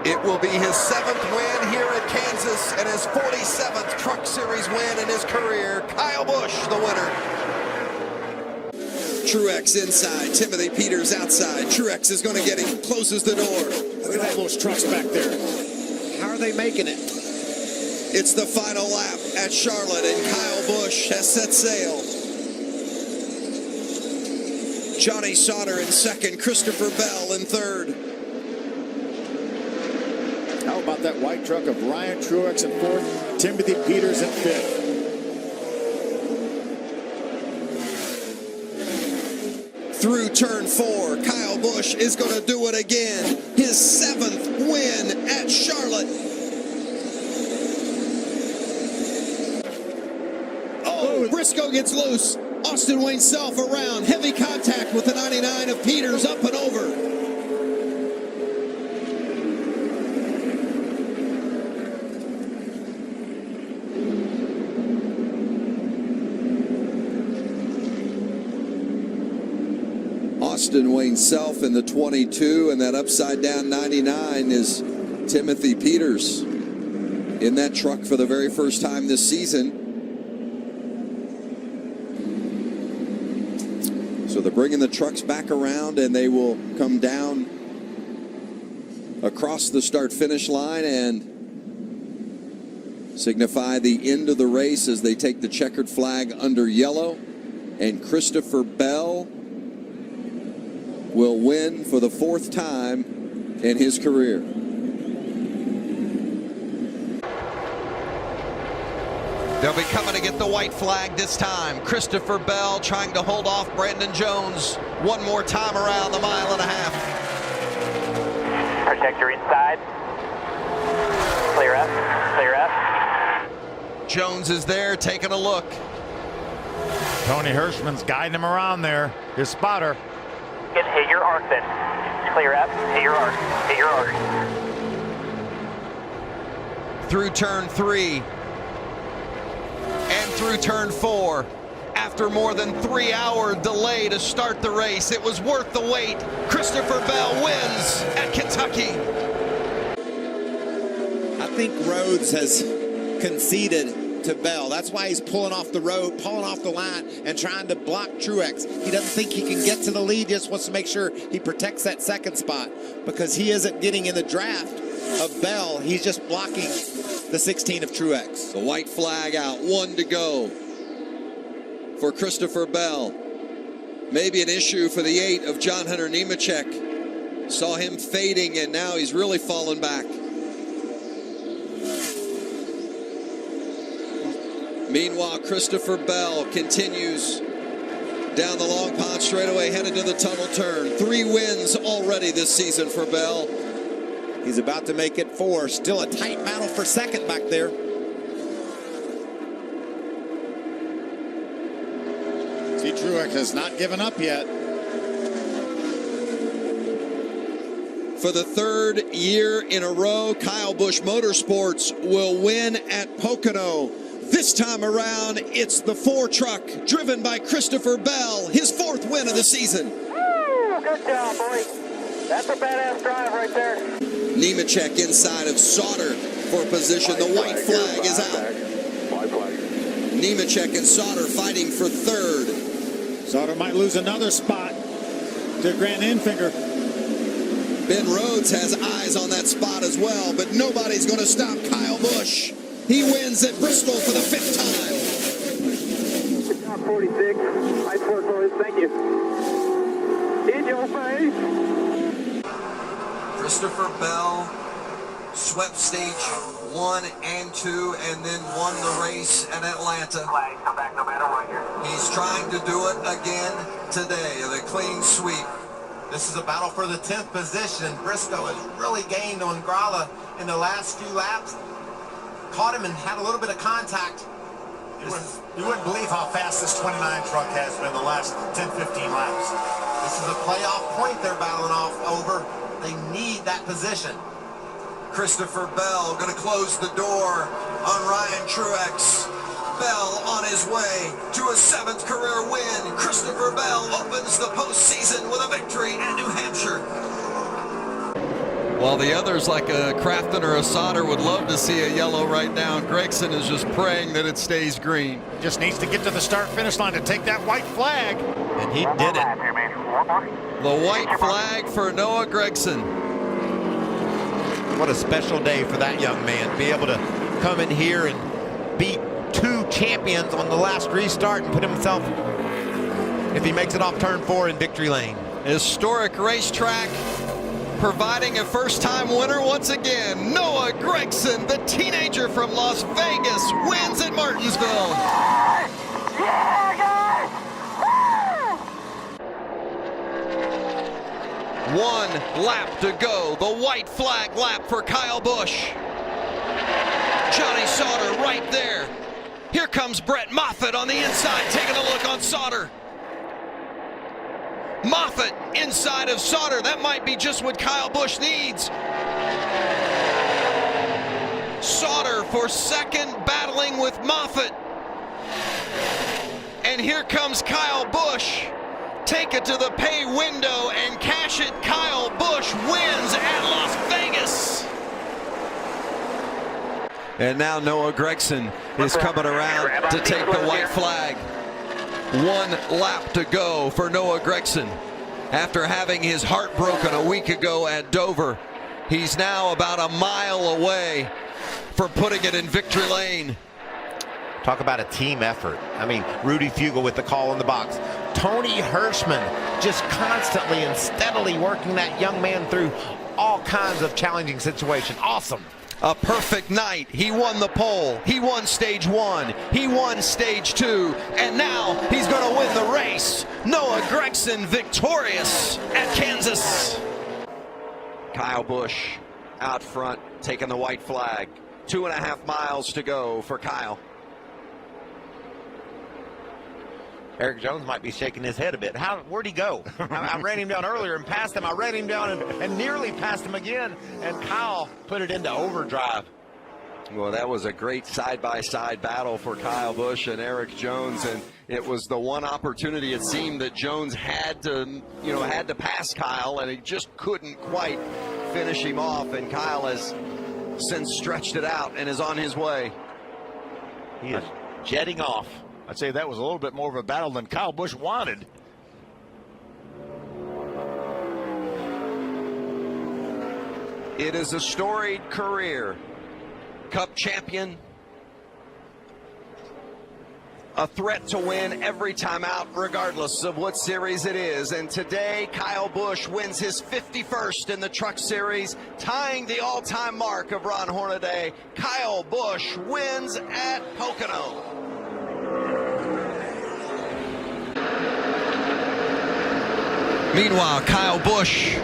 It will be his 7th win here at Kansas and his 47th Truck Series win in his career. Kyle Busch, the winner. Truex inside, Timothy Peters outside. Truex is going to get him, closes the door. Look at those trucks back there. How are they making it? It's the final lap at Charlotte, and Kyle Busch has set sail. Johnny Sauter in second, Christopher Bell in third. How about that white truck of Ryan Truex in fourth, Timothy Peters in fifth. Through turn 4, Kyle Busch is going to do it again. His 7th win at Charlotte. Oh, Briscoe gets loose. Austin Wayne Self around. Heavy contact with the 99 of Peters, up and over. Austin Wayne Self in the 22, and that upside down 99 is Timothy Peters in that truck for the very first time this season. So they're bringing the trucks back around, and they will come down across the start-finish line and signify the end of the race as they take the checkered flag under yellow. And Christopher Bell will win for the 4th time in his career. They'll be coming to get the white flag this time. Christopher Bell trying to hold off Brandon Jones one more time around the 1.5 miles. Protect your inside. Clear up. Clear up. Jones is there taking a look. Tony Hirschman's guiding him around there, his spotter. Hit your arc then. Clear up. Hit your arc. Hit your arc. Through turn 3 and through turn 4. After more than 3-hour delay to start the race, it was worth the wait. Christopher Bell wins at Kentucky. I think Rhodes has conceded to Bell. That's why he's pulling off the road, pulling off the line, and trying to block Truex. He doesn't think he can get to the lead, just wants to make sure he protects that 2nd spot, because he isn't getting in the draft of Bell. He's just blocking the 16 of Truex. The white flag out, 1 to go for Christopher Bell. Maybe an issue for the 8 of John Hunter Nemechek. Saw him fading, and now he's really fallen back. Meanwhile, Christopher Bell continues down the Long Pond straightaway, headed to the tunnel turn. 3 wins already this season for Bell. He's about to make it 4. Still a tight battle for 2nd back there. See, Truex has not given up yet. For the 3rd year in a row, Kyle Busch Motorsports will win at Pocono. This time around, it's the 4 truck driven by Christopher Bell, his 4th win of the season. Woo! Good job, boy. That's a badass drive right there. Nemechek inside of Sauter for position. The white flag is out. Nemechek and Sauter fighting for 3rd. Sauter might lose another spot to Grant Enfinger. Ben Rhodes has eyes on that spot as well, but nobody's going to stop Kyle Busch. He wins at Bristol for the 5th time. Top 46. Nice work, boys. Thank you. In your face. Christopher Bell swept stage 1 and 2, and then won the race at Atlanta. Come back no matter what here. He's trying to do it again today, the clean sweep. This is a battle for the 10th position. Briscoe has really gained on Gralla in the last few laps. Caught him and had a little bit of contact. You wouldn't believe how fast this 29 truck has been the last 10, 15 laps. This is a playoff point they're battling off over. They need that position. Christopher Bell going to close the door on Ryan Truex. Bell on his way to a 7th career win. Christopher Bell opens the postseason with a victory at New Hampshire. While the others like a Crafton or a Sauter would love to see a yellow right now, Gregson is just praying that it stays green. Just needs to get to the start-finish line to take that white flag. And he did it. The white flag for Noah Gregson. What a special day for that young man. Be able to come in here and beat 2 champions on the last restart and put himself, if he makes it off turn 4, in victory lane. Historic racetrack, providing a first-time winner once again. Noah Gregson, the teenager from Las Vegas, wins at Martinsville. Yeah, guys! 1 lap to go. The white flag lap for Kyle Busch. Johnny Sauter right there. Here comes Brett Moffitt on the inside, taking a look on Sauter. Moffitt inside of Sauter. That might be just what Kyle Busch needs. Sauter for second, battling with Moffitt. And here comes Kyle Busch. Take it to the pay window and cash it. Kyle Busch wins at Las Vegas. And now Noah Gregson is coming around to take the white flag. 1 lap to go for Noah Gregson. After having his heart broken a week ago at Dover, he's now about a mile away from putting it in victory lane. Talk about a team effort. I mean, Rudy Fugle with the call in the box. Tony Hirschman just constantly and steadily working that young man through all kinds of challenging situations. Awesome. A perfect night. He won the pole. He won stage 1. He won stage 2. And now he's going to win the race. Noah Gregson victorious at Kansas. Kyle Busch out front taking the white flag. 2.5 miles to go for Kyle. Erik Jones might be shaking his head a bit. Where'd he go? I ran him down earlier and passed him. I ran him down and nearly passed him again. And Kyle put it into overdrive. Well, that was a great side-by-side battle for Kyle Busch and Erik Jones, and it was the one opportunity it seemed that Jones had to pass Kyle, and he just couldn't quite finish him off. And Kyle has since stretched it out and is on his way. He is jetting off. I'd say that was a little bit more of a battle than Kyle Busch wanted. It is a storied career. Cup champion. A threat to win every time out, regardless of what series it is. And today, Kyle Busch wins his 51st in the Truck Series, tying the all-time mark of Ron Hornaday. Kyle Busch wins at Pocono. Meanwhile, Kyle Busch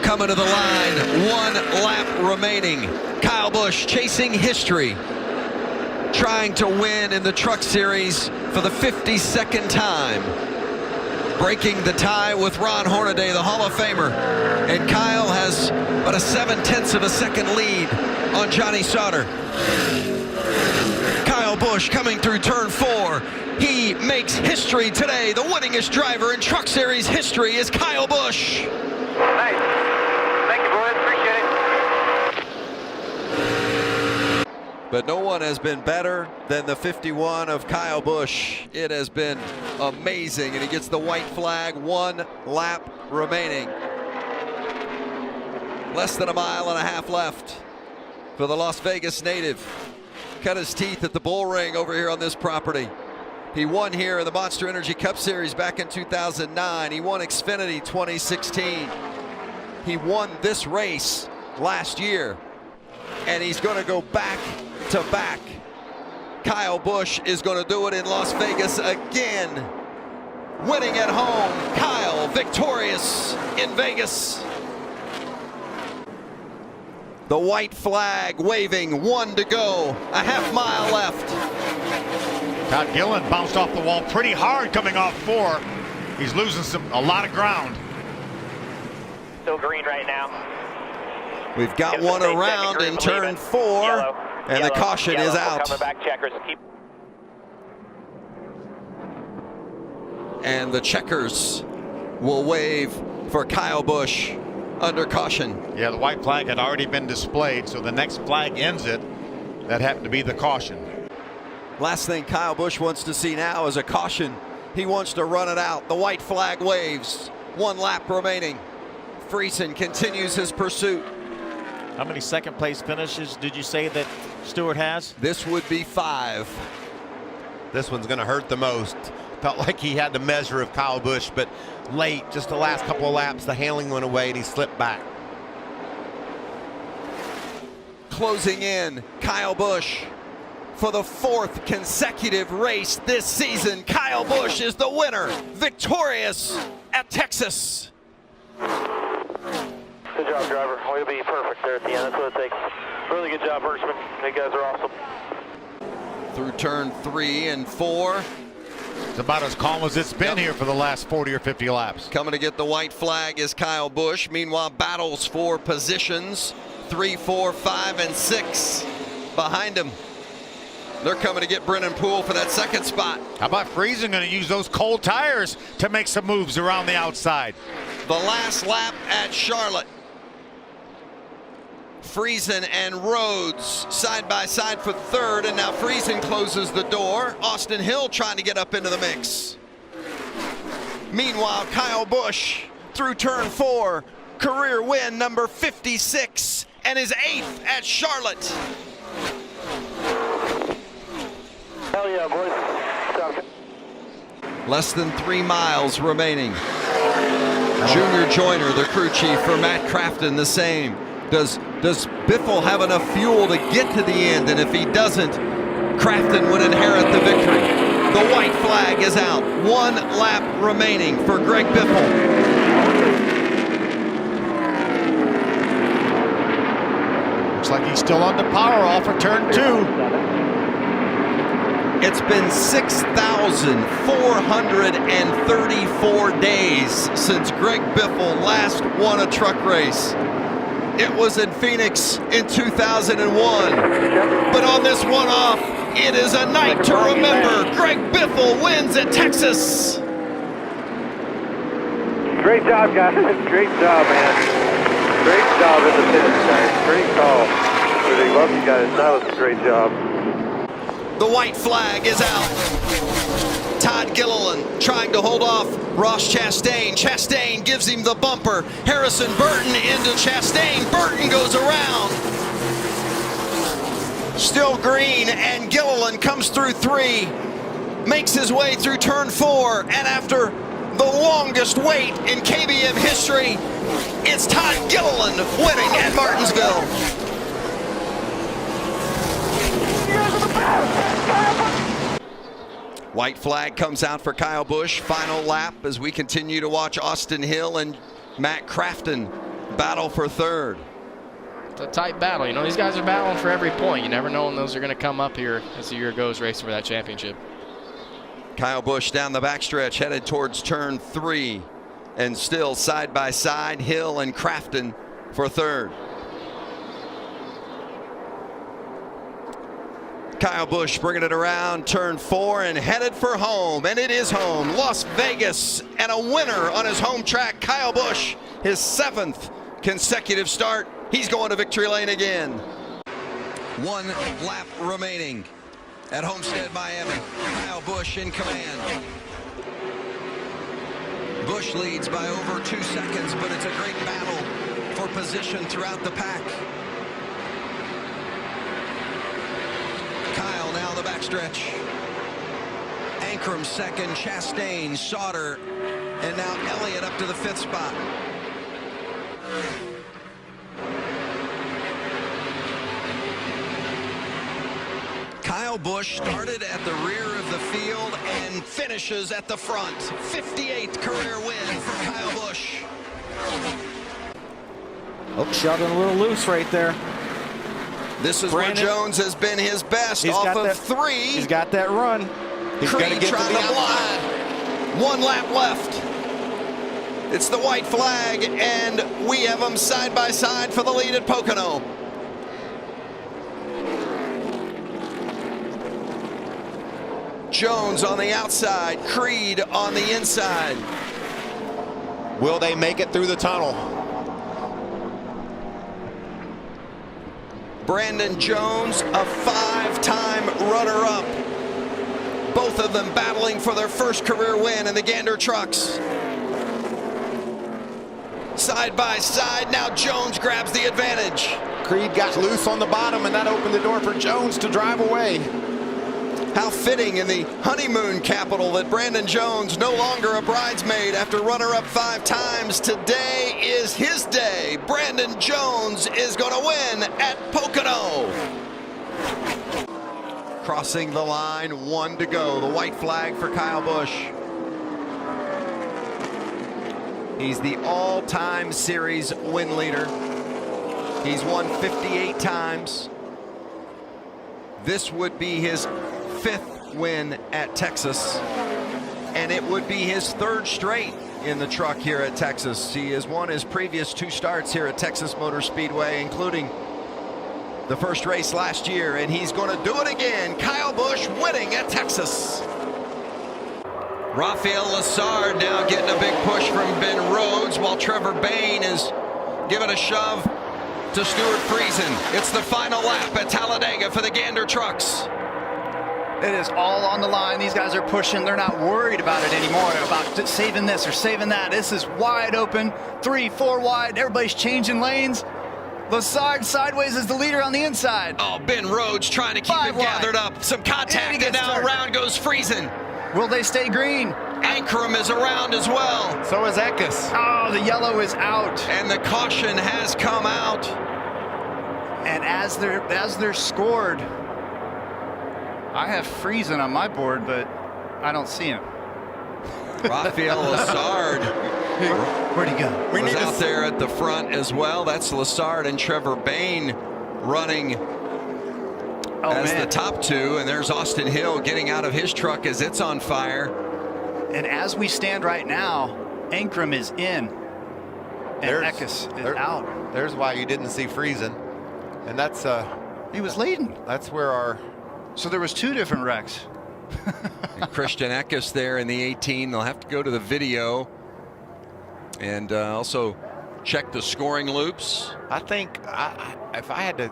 coming to the line, 1 lap remaining. Kyle Busch chasing history, trying to win in the Truck Series for the 52nd time. Breaking the tie with Ron Hornaday, the Hall of Famer. And Kyle has about a 0.7 of a second lead on Johnny Sauter. Kyle Busch coming through turn 4. He makes history today. The winningest driver in Truck Series history is Kyle Busch. Nice. Thank you, boys. Appreciate it. But no one has been better than the 51 of Kyle Busch. It has been amazing, and he gets the white flag. 1 lap remaining. Less than 1.5 miles left for the Las Vegas native. Cut his teeth at the bull ring over here on this property. He won here in the Monster Energy Cup Series back in 2009. He won Xfinity 2016. He won this race last year. and he's going to go back to back. Kyle Busch is going to do it in Las Vegas again. Winning at home, Kyle victorious in Vegas. The white flag waving, 1 to go, a half-mile left. Todd Gilliland bounced off the wall pretty hard coming off 4. He's losing a lot of ground. Still green right now. We've got one around in turn 4, and the caution is out. Coming back, checkers. And the checkers will wave for Kyle Busch under caution. Yeah, the white flag had already been displayed, so the next flag ends it. That happened to be the caution. Last thing Kyle Busch wants to see now is a caution. He wants to run it out. The white flag waves. 1 lap remaining. Friesen continues his pursuit. How many second place finishes did you say that Stewart has? This would be 5. This one's going to hurt the most. Felt like he had the measure of Kyle Busch, but late, just the last couple of laps, the handling went away and he slipped back. Closing in, Kyle Busch. For the 4th consecutive race this season, Kyle Busch is the winner, victorious at Texas. Good job, driver. Way to be perfect there at the end. That's what it takes. Really good job, Hirschman. You guys are awesome. Through turn 3 and 4. It's about as calm as it's been here for the last 40 or 50 laps. Coming to get the white flag is Kyle Busch. Meanwhile, battles for positions 3, 4, 5, and 6 behind him. They're coming to get Brennan Poole for that 2nd spot. How about Friesen going to use those cold tires to make some moves around the outside? The last lap at Charlotte. Friesen and Rhodes side by side for 3rd, and now Friesen closes the door. Austin Hill trying to get up into the mix. Meanwhile, Kyle Busch through turn 4, career win number 56, and his 8th at Charlotte. Hell yeah, boys. Stop. Less than 3 miles remaining. Junior Joyner, the crew chief for Matt Crafton, the same. Does Biffle have enough fuel to get to the end? And if he doesn't, Crafton would inherit the victory. The white flag is out. 1 lap remaining for Greg Biffle. Looks like he's still on the power off for turn 2. It's been 6,434 days since Greg Biffle last won a truck race. It was in Phoenix in 2001. But on this one-off, it is a night to remember. Greg Biffle wins at Texas. Great job, guys. Great job, man. Great job at the finish, guys. Great call. Really love you guys. That was a great job. The white flag is out. Todd Gilliland trying to hold off Ross Chastain. Chastain gives him the bumper. Harrison Burton into Chastain. Burton goes around. Still green, and Gilliland comes through 3. Makes his way through turn 4, and after the longest wait in KBM history, it's Todd Gilliland winning at Martinsville. White flag comes out for Kyle Busch. Final lap as we continue to watch Austin Hill and Matt Crafton battle for 3rd. It's a tight battle. You know, these guys are battling for every point. You never know when those are going to come up here as the year goes, racing for that championship. Kyle Busch down the backstretch headed towards turn 3, and still side by side Hill and Crafton for 3rd. Kyle Busch bringing it around turn 4 and headed for home, and it is home, Las Vegas, and a winner on his home track. Kyle Busch, his 7th consecutive start. He's going to victory lane again. 1 lap remaining at Homestead, Miami. Kyle Busch in command. Busch leads by over 2 seconds, but it's a great battle for position throughout the pack. Kyle now the backstretch. Ankrum 2nd, Chastain, Sauter, and now Elliott up to the 5th spot. Kyle Busch started at the rear of the field and finishes at the front. 58th career win for Kyle Busch. Oh, shoving a little loose right there. This is where Jones has been his best off of 3. He's got that run. He's Creed trying to block. 1 lap left. It's the white flag, and we have them side by side for the lead at Pocono. Jones on the outside, Creed on the inside. Will they make it through the tunnel? Brandon Jones, a 5-time runner-up. Both of them battling for their first career win in the Gander trucks. Side by side, now Jones grabs the advantage. Creed got loose on the bottom, and that opened the door for Jones to drive away. How fitting in the honeymoon capital that Brandon Jones, no longer a bridesmaid after runner-up 5 times. Today is his day. Brandon Jones is going to win at Pocono. Crossing the line, 1 to go. The white flag for Kyle Busch. He's the all-time series win leader. He's won 58 times. This would be his 5th win at Texas, and it would be his 3rd straight in the truck here at Texas. He has won his previous 2 starts here at Texas Motor Speedway, including the first race last year, and he's going to do it again. Kyle Busch winning at Texas. Rafael Lessard now getting a big push from Ben Rhodes, while Trevor Bayne is giving a shove to Stuart Friesen. It's the final lap at Talladega for the Gander trucks. It is all on the line. These guys are pushing. They're not worried about it anymore, about saving this or saving that. This is wide open, 3, 4 wide. Everybody's changing lanes. Lessard sideways is the leader on the inside. Oh, Ben Rhodes trying to keep it gathered up. Some contact, and now around goes Friesen. Will they stay green? Ankrum is around as well. So is Eckes. Oh, the yellow is out. And the caution has come out. And as they're scored, I have Friesen on my board, but I don't see him. Rafael Lessard. Where'd he go? Was out there at the front as well. That's Lessard and Trevor Bayne running the top 2. And there's Austin Hill getting out of his truck as it's on fire. And as we stand right now, Ankrum is in, and Eckes is out. There's why you didn't see Friesen. And that's he was leading. That's where our So there was 2 different wrecks. Christian Eckes there in the 18. They'll have to go to the video and also check the scoring loops. I think if I had to,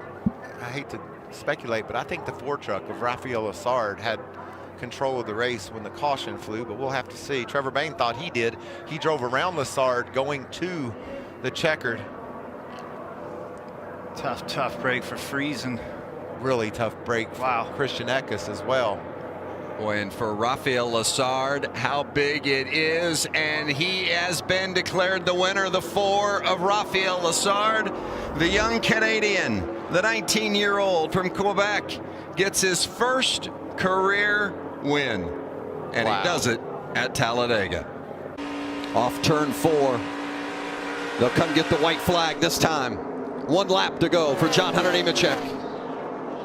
I hate to speculate, but I think the 4 truck of Rafael Lessard had control of the race when the caution flew, but we'll have to see. Trevor Bayne thought he did. He drove around Lessard going to the checkered. Tough break for Friesen. Really tough break for Christian Eckes as well. Boy, and for Rafael Lessard, how big it is, and he has been declared the winner. The 4 of Rafael Lessard, the young Canadian, the 19-year-old from Quebec, gets his first career win, and he does it at Talladega. Off turn 4, they'll come get the white flag this time. 1 lap to go for John Hunter Nemechek.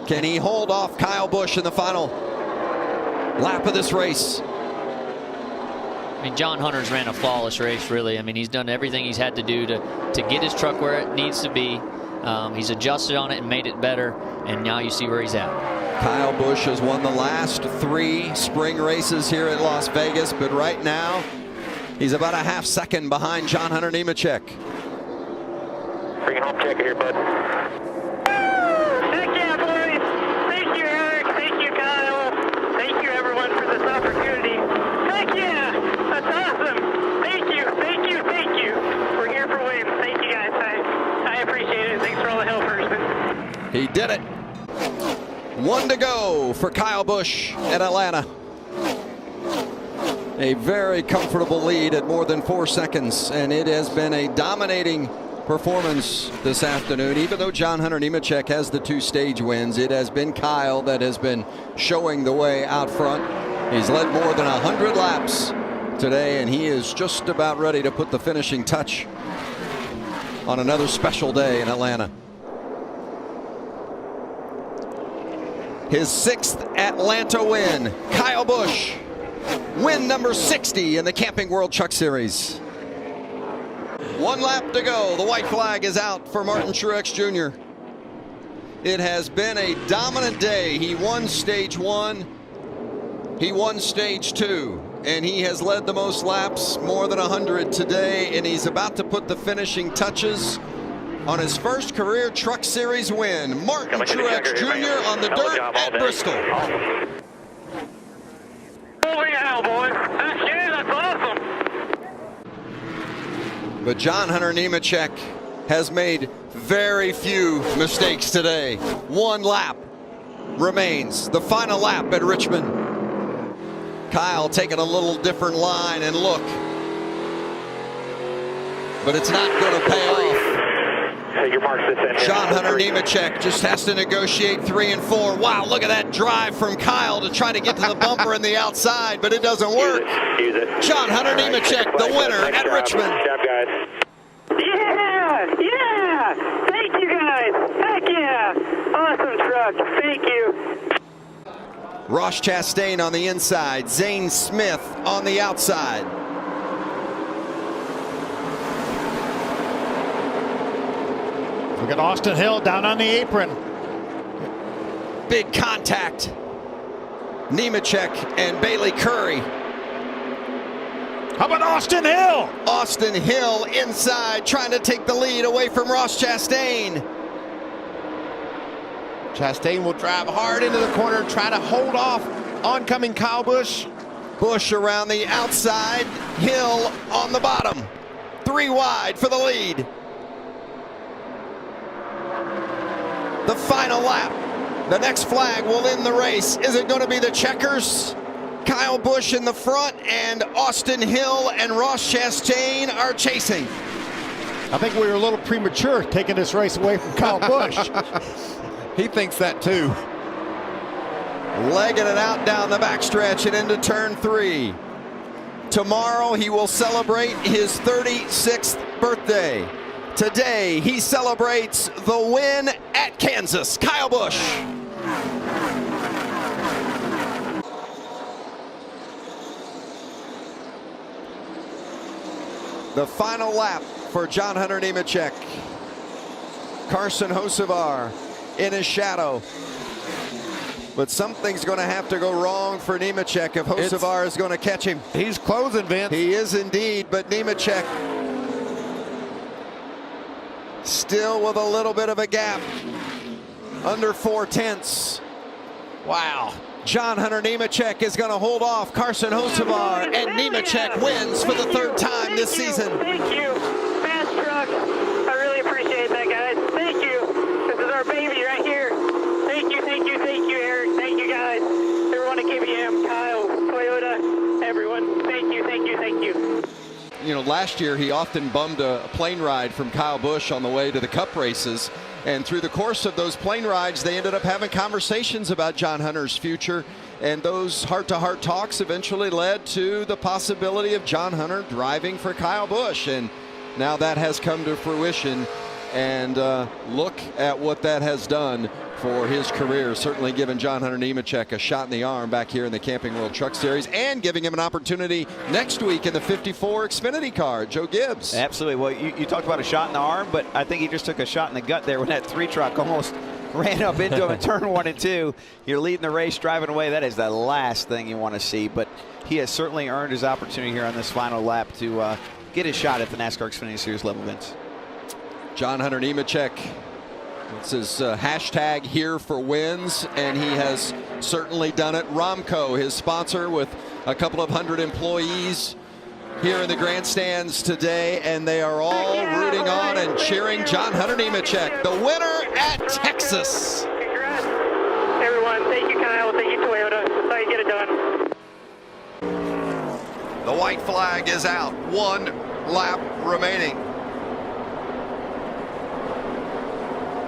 Can he hold off Kyle Busch in the final lap of this race? I mean, John Hunter's ran a flawless race, really. I mean, he's done everything he's had to do to get his truck where it needs to be. He's adjusted on it and made it better, and now you see where he's at. Kyle Busch has won the last 3 spring races here at Las Vegas, but right now he's about a half second behind John Hunter Nemechek. Bring home checker here, bud. Heck yeah, boys. Thank you, Eric. Thank you, Kyle. Thank you, everyone, for this opportunity. Heck yeah. That's awesome. Thank you. Thank you. Thank you. We're here for wins. Thank you, guys. I appreciate it. Thanks for all the helpers. He did it. 1 to go for Kyle Busch at Atlanta. A very comfortable lead at more than 4 seconds, and it has been a dominating performance this afternoon. Even though John Hunter Nemechek has the 2 stage wins, it has been Kyle that has been showing the way out front. He's led more than 100 laps today, and he is just about ready to put the finishing touch on another special day in Atlanta. His 6th Atlanta win. Kyle Busch, win number 60 in the Camping World Truck Series. 1 lap to go. The white flag is out for Martin Truex Jr. It has been a dominant day. He won stage 1. He won stage 2. And he has led the most laps, more than 100 today. And he's about to put the finishing touches on his first career Truck Series win. Martin Truex Jr. on the dirt at Bristol. Holy hell, boys. That's awesome. But John Hunter Nemechek has made very few mistakes today. 1 lap remains, the final lap at Richmond. Kyle taking a little different line and look. But it's not going to pay off. John Hunter Nemechek just has to negotiate 3 and 4. Wow, look at that drive from Kyle to try to get to the bumper in the outside, but it doesn't work. John Hunter Nemechek, the winner at Richmond. Yeah! Thank you, guys! Heck yeah! Awesome truck, thank you. Ross Chastain on the inside, Zane Smith on the outside. Look at Austin Hill down on the apron. Big contact. Nemechek and Bailey Curry. How about Austin Hill? Austin Hill inside, trying to take the lead away from Ross Chastain. Chastain will drive hard into the corner, try to hold off oncoming Kyle Busch. Busch around the outside, Hill on the bottom. 3 wide for the lead. The final lap. The next flag will end the race. Is it going to be the checkers? Kyle Busch in the front, and Austin Hill and Ross Chastain are chasing. I think we were a little premature taking this race away from Kyle Busch. He thinks that too. Legging it out down the backstretch and into turn 3. Tomorrow he will celebrate his 36th birthday. Today he celebrates the win at Kansas. Kyle Busch. The final lap for John Hunter Nemechek. Carson Hocevar in his shadow. But something's going to have to go wrong for Nemechek if Hocevar is going to catch him. He's closing, Vince. He is indeed, but Nemechek still with a little bit of a gap. Under 4/10. Wow. John Hunter Nemechek is going to hold off Carson Hocevar, and Nemechek wins for the 3rd time this season. Thank you. Fast truck. I really appreciate that, guys. Thank you. This is our baby right here. Thank you, Erik. Thank you, guys. Everyone at KBM, Kyle, Toyota, everyone. Thank you. You know, last year he often bummed a plane ride from Kyle Busch on the way to the Cup races. And through the course of those plane rides, they ended up having conversations about John Hunter's future. And those heart-to-heart talks eventually led to the possibility of John Hunter driving for Kyle Busch. And now that has come to fruition. And look at what that has done for his career. Certainly giving John Hunter Nemechek a shot in the arm back here in the Camping World Truck Series, and giving him an opportunity next week in the 54 Xfinity car. Joe Gibbs. Absolutely. Well, you talked about a shot in the arm, but I think he just took a shot in the gut there when that 3 truck almost ran up into him in turn 1 and 2. You're leading the race, driving away. That is the last thing you want to see. But he has certainly earned his opportunity here on this final lap to get his shot at the NASCAR Xfinity Series level, Vince. John Hunter Nemechek. It's his hashtag here for wins, and he has certainly done it. Romco, his sponsor, with a couple of 100 employees here in the grandstands today, and they are all rooting on and cheering John Hunter Nemechek, the winner at Texas. Congrats, everyone. Thank you, Kyle. Thank you, Toyota. That's how you get it done. The white flag is out. 1 lap remaining.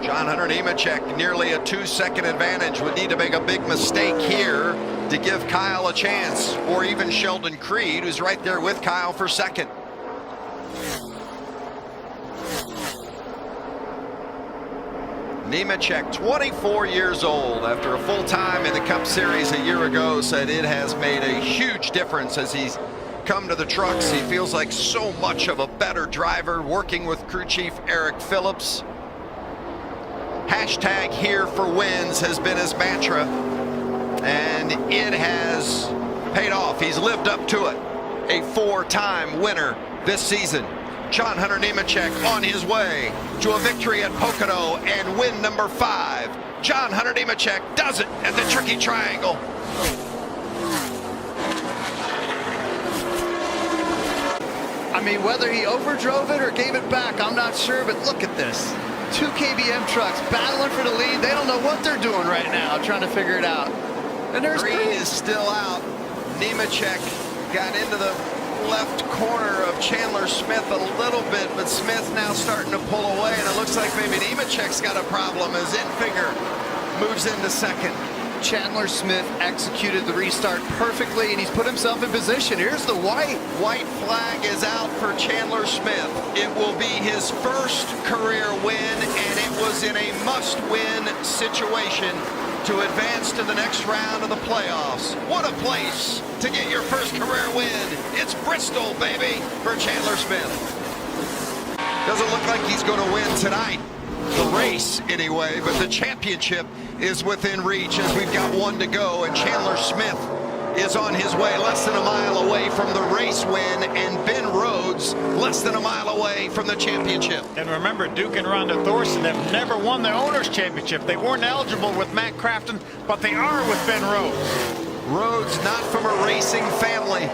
John Hunter Nemechek, nearly a 2-second advantage, would need to make a big mistake here to give Kyle a chance, or even Sheldon Creed, who's right there with Kyle for second. Nemechek, 24 years old, after a full time in the Cup Series a year ago, said it has made a huge difference as he's come to the trucks. He feels like so much of a better driver, working with crew chief Eric Phillips. Hashtag here for wins has been his mantra, and it has paid off. He's lived up to it. A 4-time winner this season. John Hunter Nemechek on his way to a victory at Pocono and win number 5. John Hunter Nemechek does it at the Tricky Triangle. I mean, whether he overdrove it or gave it back, I'm not sure, but look at this. 2 KBM trucks battling for the lead. They don't know what they're doing right now, trying to figure it out. And there's Green is still out. Nemechek got into the left corner of Chandler Smith a little bit, but Smith now starting to pull away, and it looks like maybe Nemechek's got a problem as Infinger moves into second. Chandler Smith executed the restart perfectly, and he's put himself in position. Here's the white. White flag is out for Chandler Smith. It will be his first career win, and it was in a must-win situation to advance to the next round of the playoffs. What a place to get your first career win. It's Bristol, baby, for Chandler Smith. Doesn't look like he's going to win tonight. The race, anyway, but the championship is within reach as we've got 1 to go, and Chandler Smith is on his way, less than a mile away from the race win, and Ben Rhodes less than a mile away from the championship. And remember, Duke and Rhonda Thorson have never won the Owners' Championship. They weren't eligible with Matt Crafton, but they are with Ben Rhodes. Rhodes not from a racing family,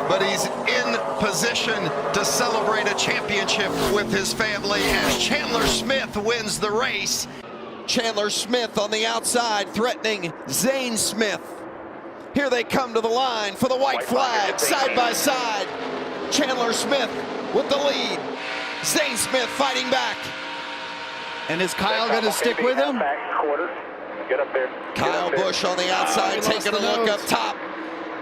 but he's in position to celebrate a championship with his family as Chandler Smith wins the race. Chandler Smith on the outside threatening Zane Smith. Here they come to the line for the white flag, side by side. Chandler Smith with the lead. Zane Smith fighting back. And is Kyle going to stick with him? Get up there. Kyle Busch on the outside, taking a look up top.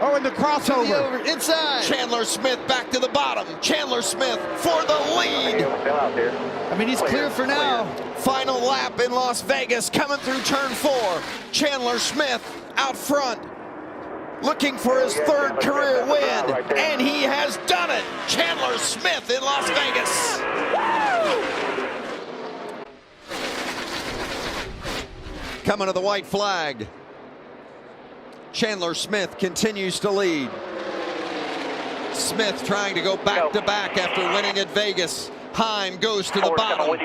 Oh, and the crossover. Inside. Chandler Smith back to the bottom. Chandler Smith for the lead. I mean, he's clear for now. Final lap in Las Vegas coming through turn 4. Chandler Smith out front, looking for his 3rd career win, and he has done it. Chandler Smith in Las Vegas. Coming to the white flag. Chandler Smith continues to lead. Smith trying to go back to back after winning at Vegas. Heim goes to the bottom.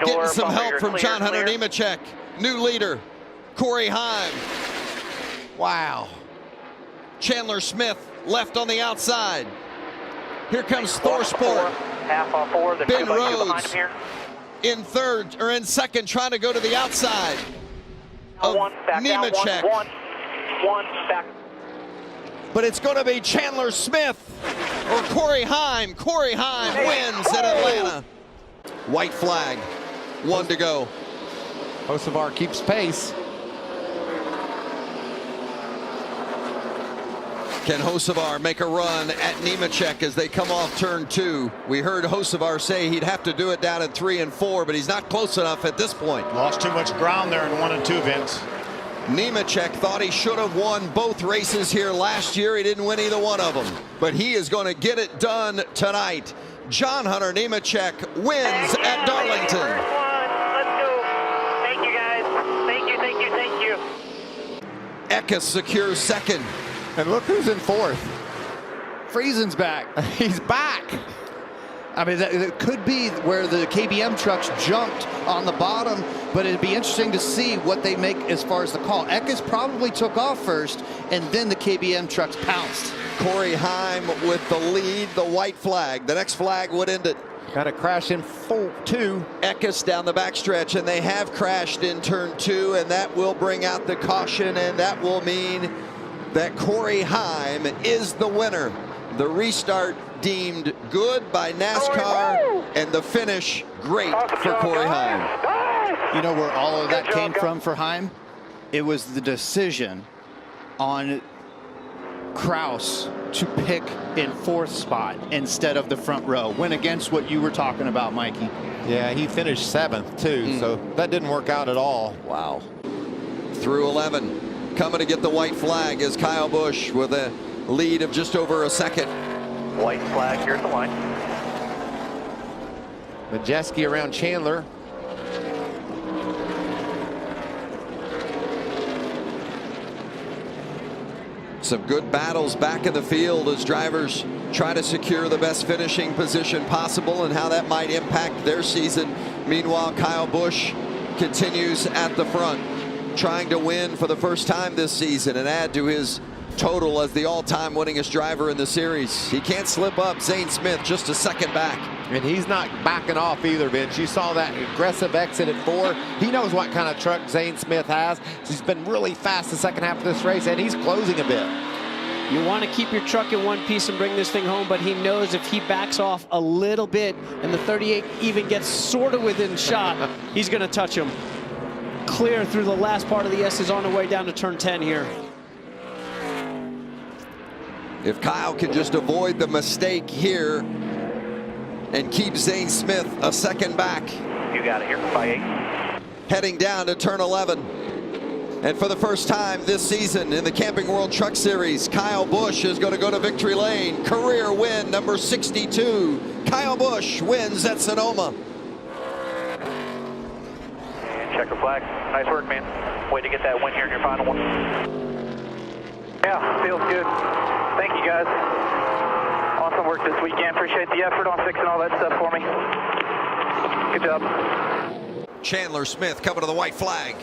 Getting some help from John Hunter Nemechek. New leader, Corey Heim. Wow. Chandler Smith left on the outside. Here comes Thorsport. Half off 4. Ben Rhodes in third, or in second, trying to go to the outside of Nemechek. One back. But it's going to be Chandler Smith or Corey Heim. Corey Heim wins at Atlanta. White flag, 1 to go. Hocevar keeps pace. Can Hocevar make a run at Nemechek as they come off turn 2? We heard Hocevar say he'd have to do it down at 3 and 4, but he's not close enough at this point. Lost too much ground there in 1 and 2, Vince. Nemechek thought he should have won both races here last year. He didn't win either one of them, but he is going to get it done tonight. John Hunter Nemechek wins at Darlington. First one. Let's go. Thank you, guys. Thank you, thank you, thank you. Eckes secures second. And look who's in 4th. Friesen's back. He's back. I mean, it could be where the KBM trucks jumped on the bottom, but it'd be interesting to see what they make as far as the call. Eckes probably took off first, and then the KBM trucks pounced. Corey Heim with the lead, the white flag. The next flag would end it. Got a crash in 2. Eckes down the backstretch, and they have crashed in turn 2, and that will bring out the caution, and that will mean that Corey Heim is the winner. The restart deemed good by NASCAR, and the finish great for Corey Heim. You know where all of that came from for Heim? It was the decision on Kraus to pick in 4th spot instead of the front row. Went against what you were talking about, Mikey. Yeah, he finished 7th too, so that didn't work out at all. Wow. Through 11, coming to get the white flag is Kyle Busch with a lead of just over a second. White flag here at the line. Majeski around Chandler. Some good battles back in the field as drivers try to secure the best finishing position possible and how that might impact their season. Meanwhile, Kyle Busch continues at the front, trying to win for the first time this season and add to his total as the all-time winningest driver in the series. He can't slip up. Zane Smith just a second back. And he's not backing off either, Vince. You saw that aggressive exit at 4. He knows what kind of truck Zane Smith has. He's been really fast the second half of this race, and he's closing a bit. You want to keep your truck in one piece and bring this thing home, but he knows if he backs off a little bit and the 38 even gets sort of within shot, he's going to touch him. Clear through the last part of the S is on the way down to turn 10 here. If Kyle can just avoid the mistake here and keep Zane Smith a second back. You got it here, 5-8. Heading down to turn 11. And for the first time this season in the Camping World Truck Series, Kyle Busch is going to go to victory lane. Career win number 62. Kyle Busch wins at Sonoma. And checker flag. Nice work, man. Way to get that win here in your final one. Yeah, feels good. Thank you, guys. Awesome work this weekend. Appreciate the effort on fixing all that stuff for me. Good job. Chandler Smith coming to the white flag.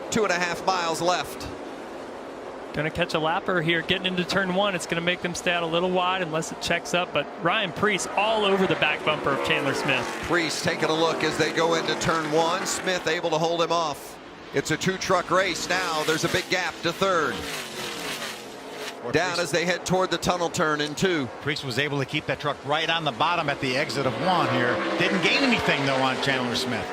2.5 miles left. Going to catch a lapper here getting into turn 1. It's going to make them stay out a little wide unless it checks up. But Ryan Preece all over the back bumper of Chandler Smith. Preece taking a look as they go into turn 1. Smith able to hold him off. It's a 2-truck race now. There's a big gap to 3rd. Down as they head toward the tunnel turn in 2. Preece was able to keep that truck right on the bottom at the exit of 1 here. Didn't gain anything though on Chandler Smith.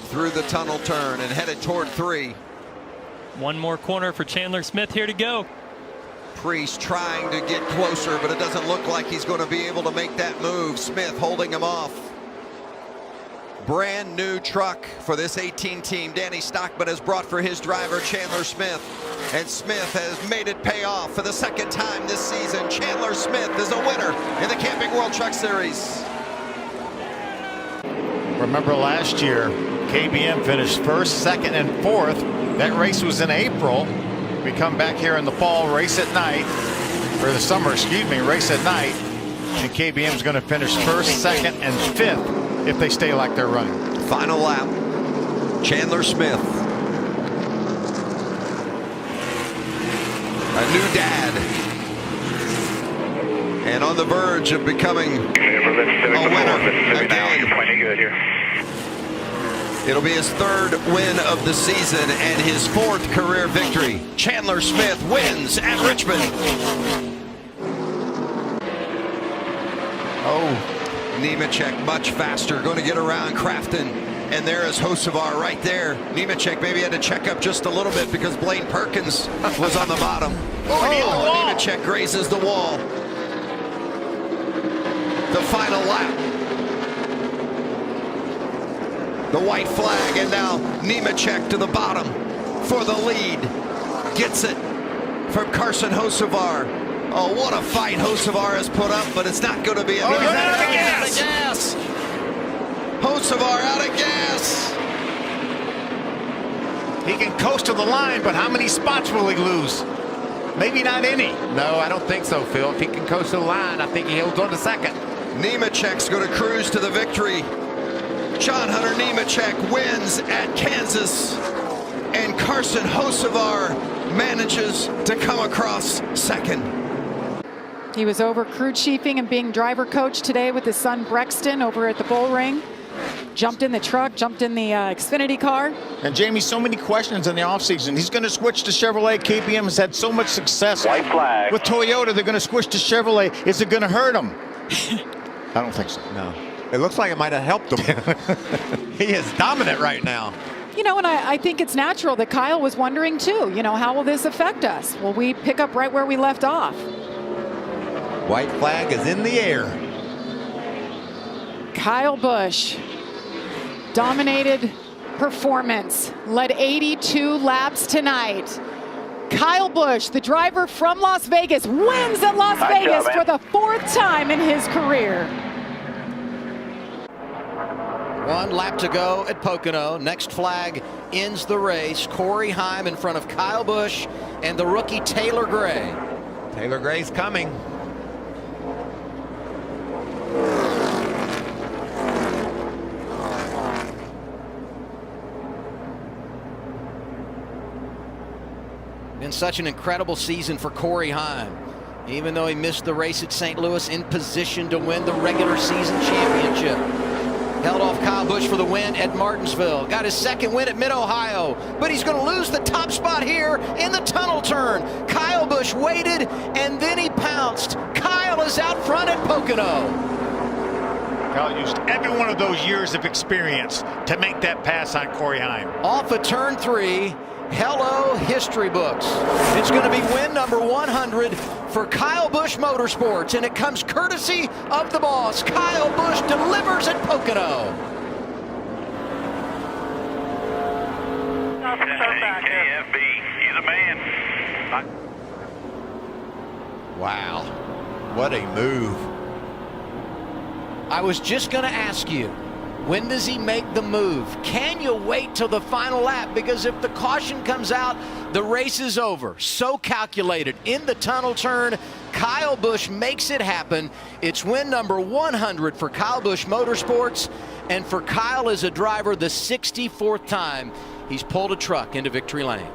Through the tunnel turn and headed toward 3. One more corner for Chandler Smith here to go. Preece trying to get closer, but it doesn't look like he's going to be able to make that move. Smith holding him off. Brand new truck for this 18 team Danny Stockman has brought for his driver Chandler Smith, and Smith has made it pay off for the second time this season. Chandler Smith is a winner in the Camping World Truck Series. Remember last year KBM finished 1st, 2nd, and 4th. That race was in April. We come back here in the fall, race at night, or the summer, excuse me, race at night, and KBM is going to finish 1st, 2nd, and 5th if they stay like they're running. Final lap. Chandler Smith. A new dad. And on the verge of becoming a winner again. It'll be his 3rd win of the season and his 4th career victory. Chandler Smith wins at Richmond. Oh. Nemechek much faster, going to get around Crafton, and there is Hocevar right there. Nemechek maybe had to check up just a little bit because Blaine Perkins was on the bottom. Nemechek grazes the wall. The final lap. The white flag, and now Nemechek to the bottom for the lead. Gets it from Carson Hocevar. Oh, what a fight Hocevar has put up, but it's not going to be enough. He's out of gas. Hocevar out of gas. He can coast to the line, but how many spots will he lose? Maybe not any. No, I don't think so, Phil. If he can coast to the line, I think he holds on to 2nd. Nemechek's going to cruise to the victory. John Hunter Nemechek wins at Kansas, and Carson Hocevar manages to come across 2nd. He was over crew chiefing and being driver coach today with his son Brexton over at the Bull Ring. jumped in the truck, jumped in the Xfinity car. And Jamie, so many questions in the offseason. He's going to switch to Chevrolet. KBM has had so much success with Toyota. They're going to switch to Chevrolet. Is it going to hurt him? I don't think so. No. It looks like it might have helped him. He is dominant right now. You know, and I think it's natural that Kyle was wondering too, you know, how will this affect us? Will we pick up right where we left off? White flag is in the air. Kyle Busch, dominated performance, led 82 laps tonight. Kyle Busch, the driver from Las Vegas, wins at Las Vegas for the 4th time in his career. 1 lap to go at Pocono. Next flag ends the race. Corey Heim in front of Kyle Busch and the rookie Taylor Gray. Taylor Gray's coming. Been such an incredible season for Corey Heim. Even though he missed the race at St. Louis, in position to win the regular season championship. Held off Kyle Busch for the win at Martinsville. Got his 2nd win at Mid-Ohio. But he's going to lose the top spot here in the tunnel turn. Kyle Busch waited, and then he pounced. Kyle is out front at Pocono. Kyle used every one of those years of experience to make that pass on Corey Heim. Off of turn 3. Hello, history books. It's going to be win number 100 for Kyle Busch Motorsports, and it comes courtesy of the boss. Kyle Busch delivers at Pocono. KFB, he's a man. Wow, what a move. I was just going to ask you, when does he make the move? Can you wait till the final lap? Because if the caution comes out, the race is over. So calculated. In the tunnel turn, Kyle Busch makes it happen. It's win number 100 for Kyle Busch Motorsports. And for Kyle as a driver, the 64th time he's pulled a truck into victory lane.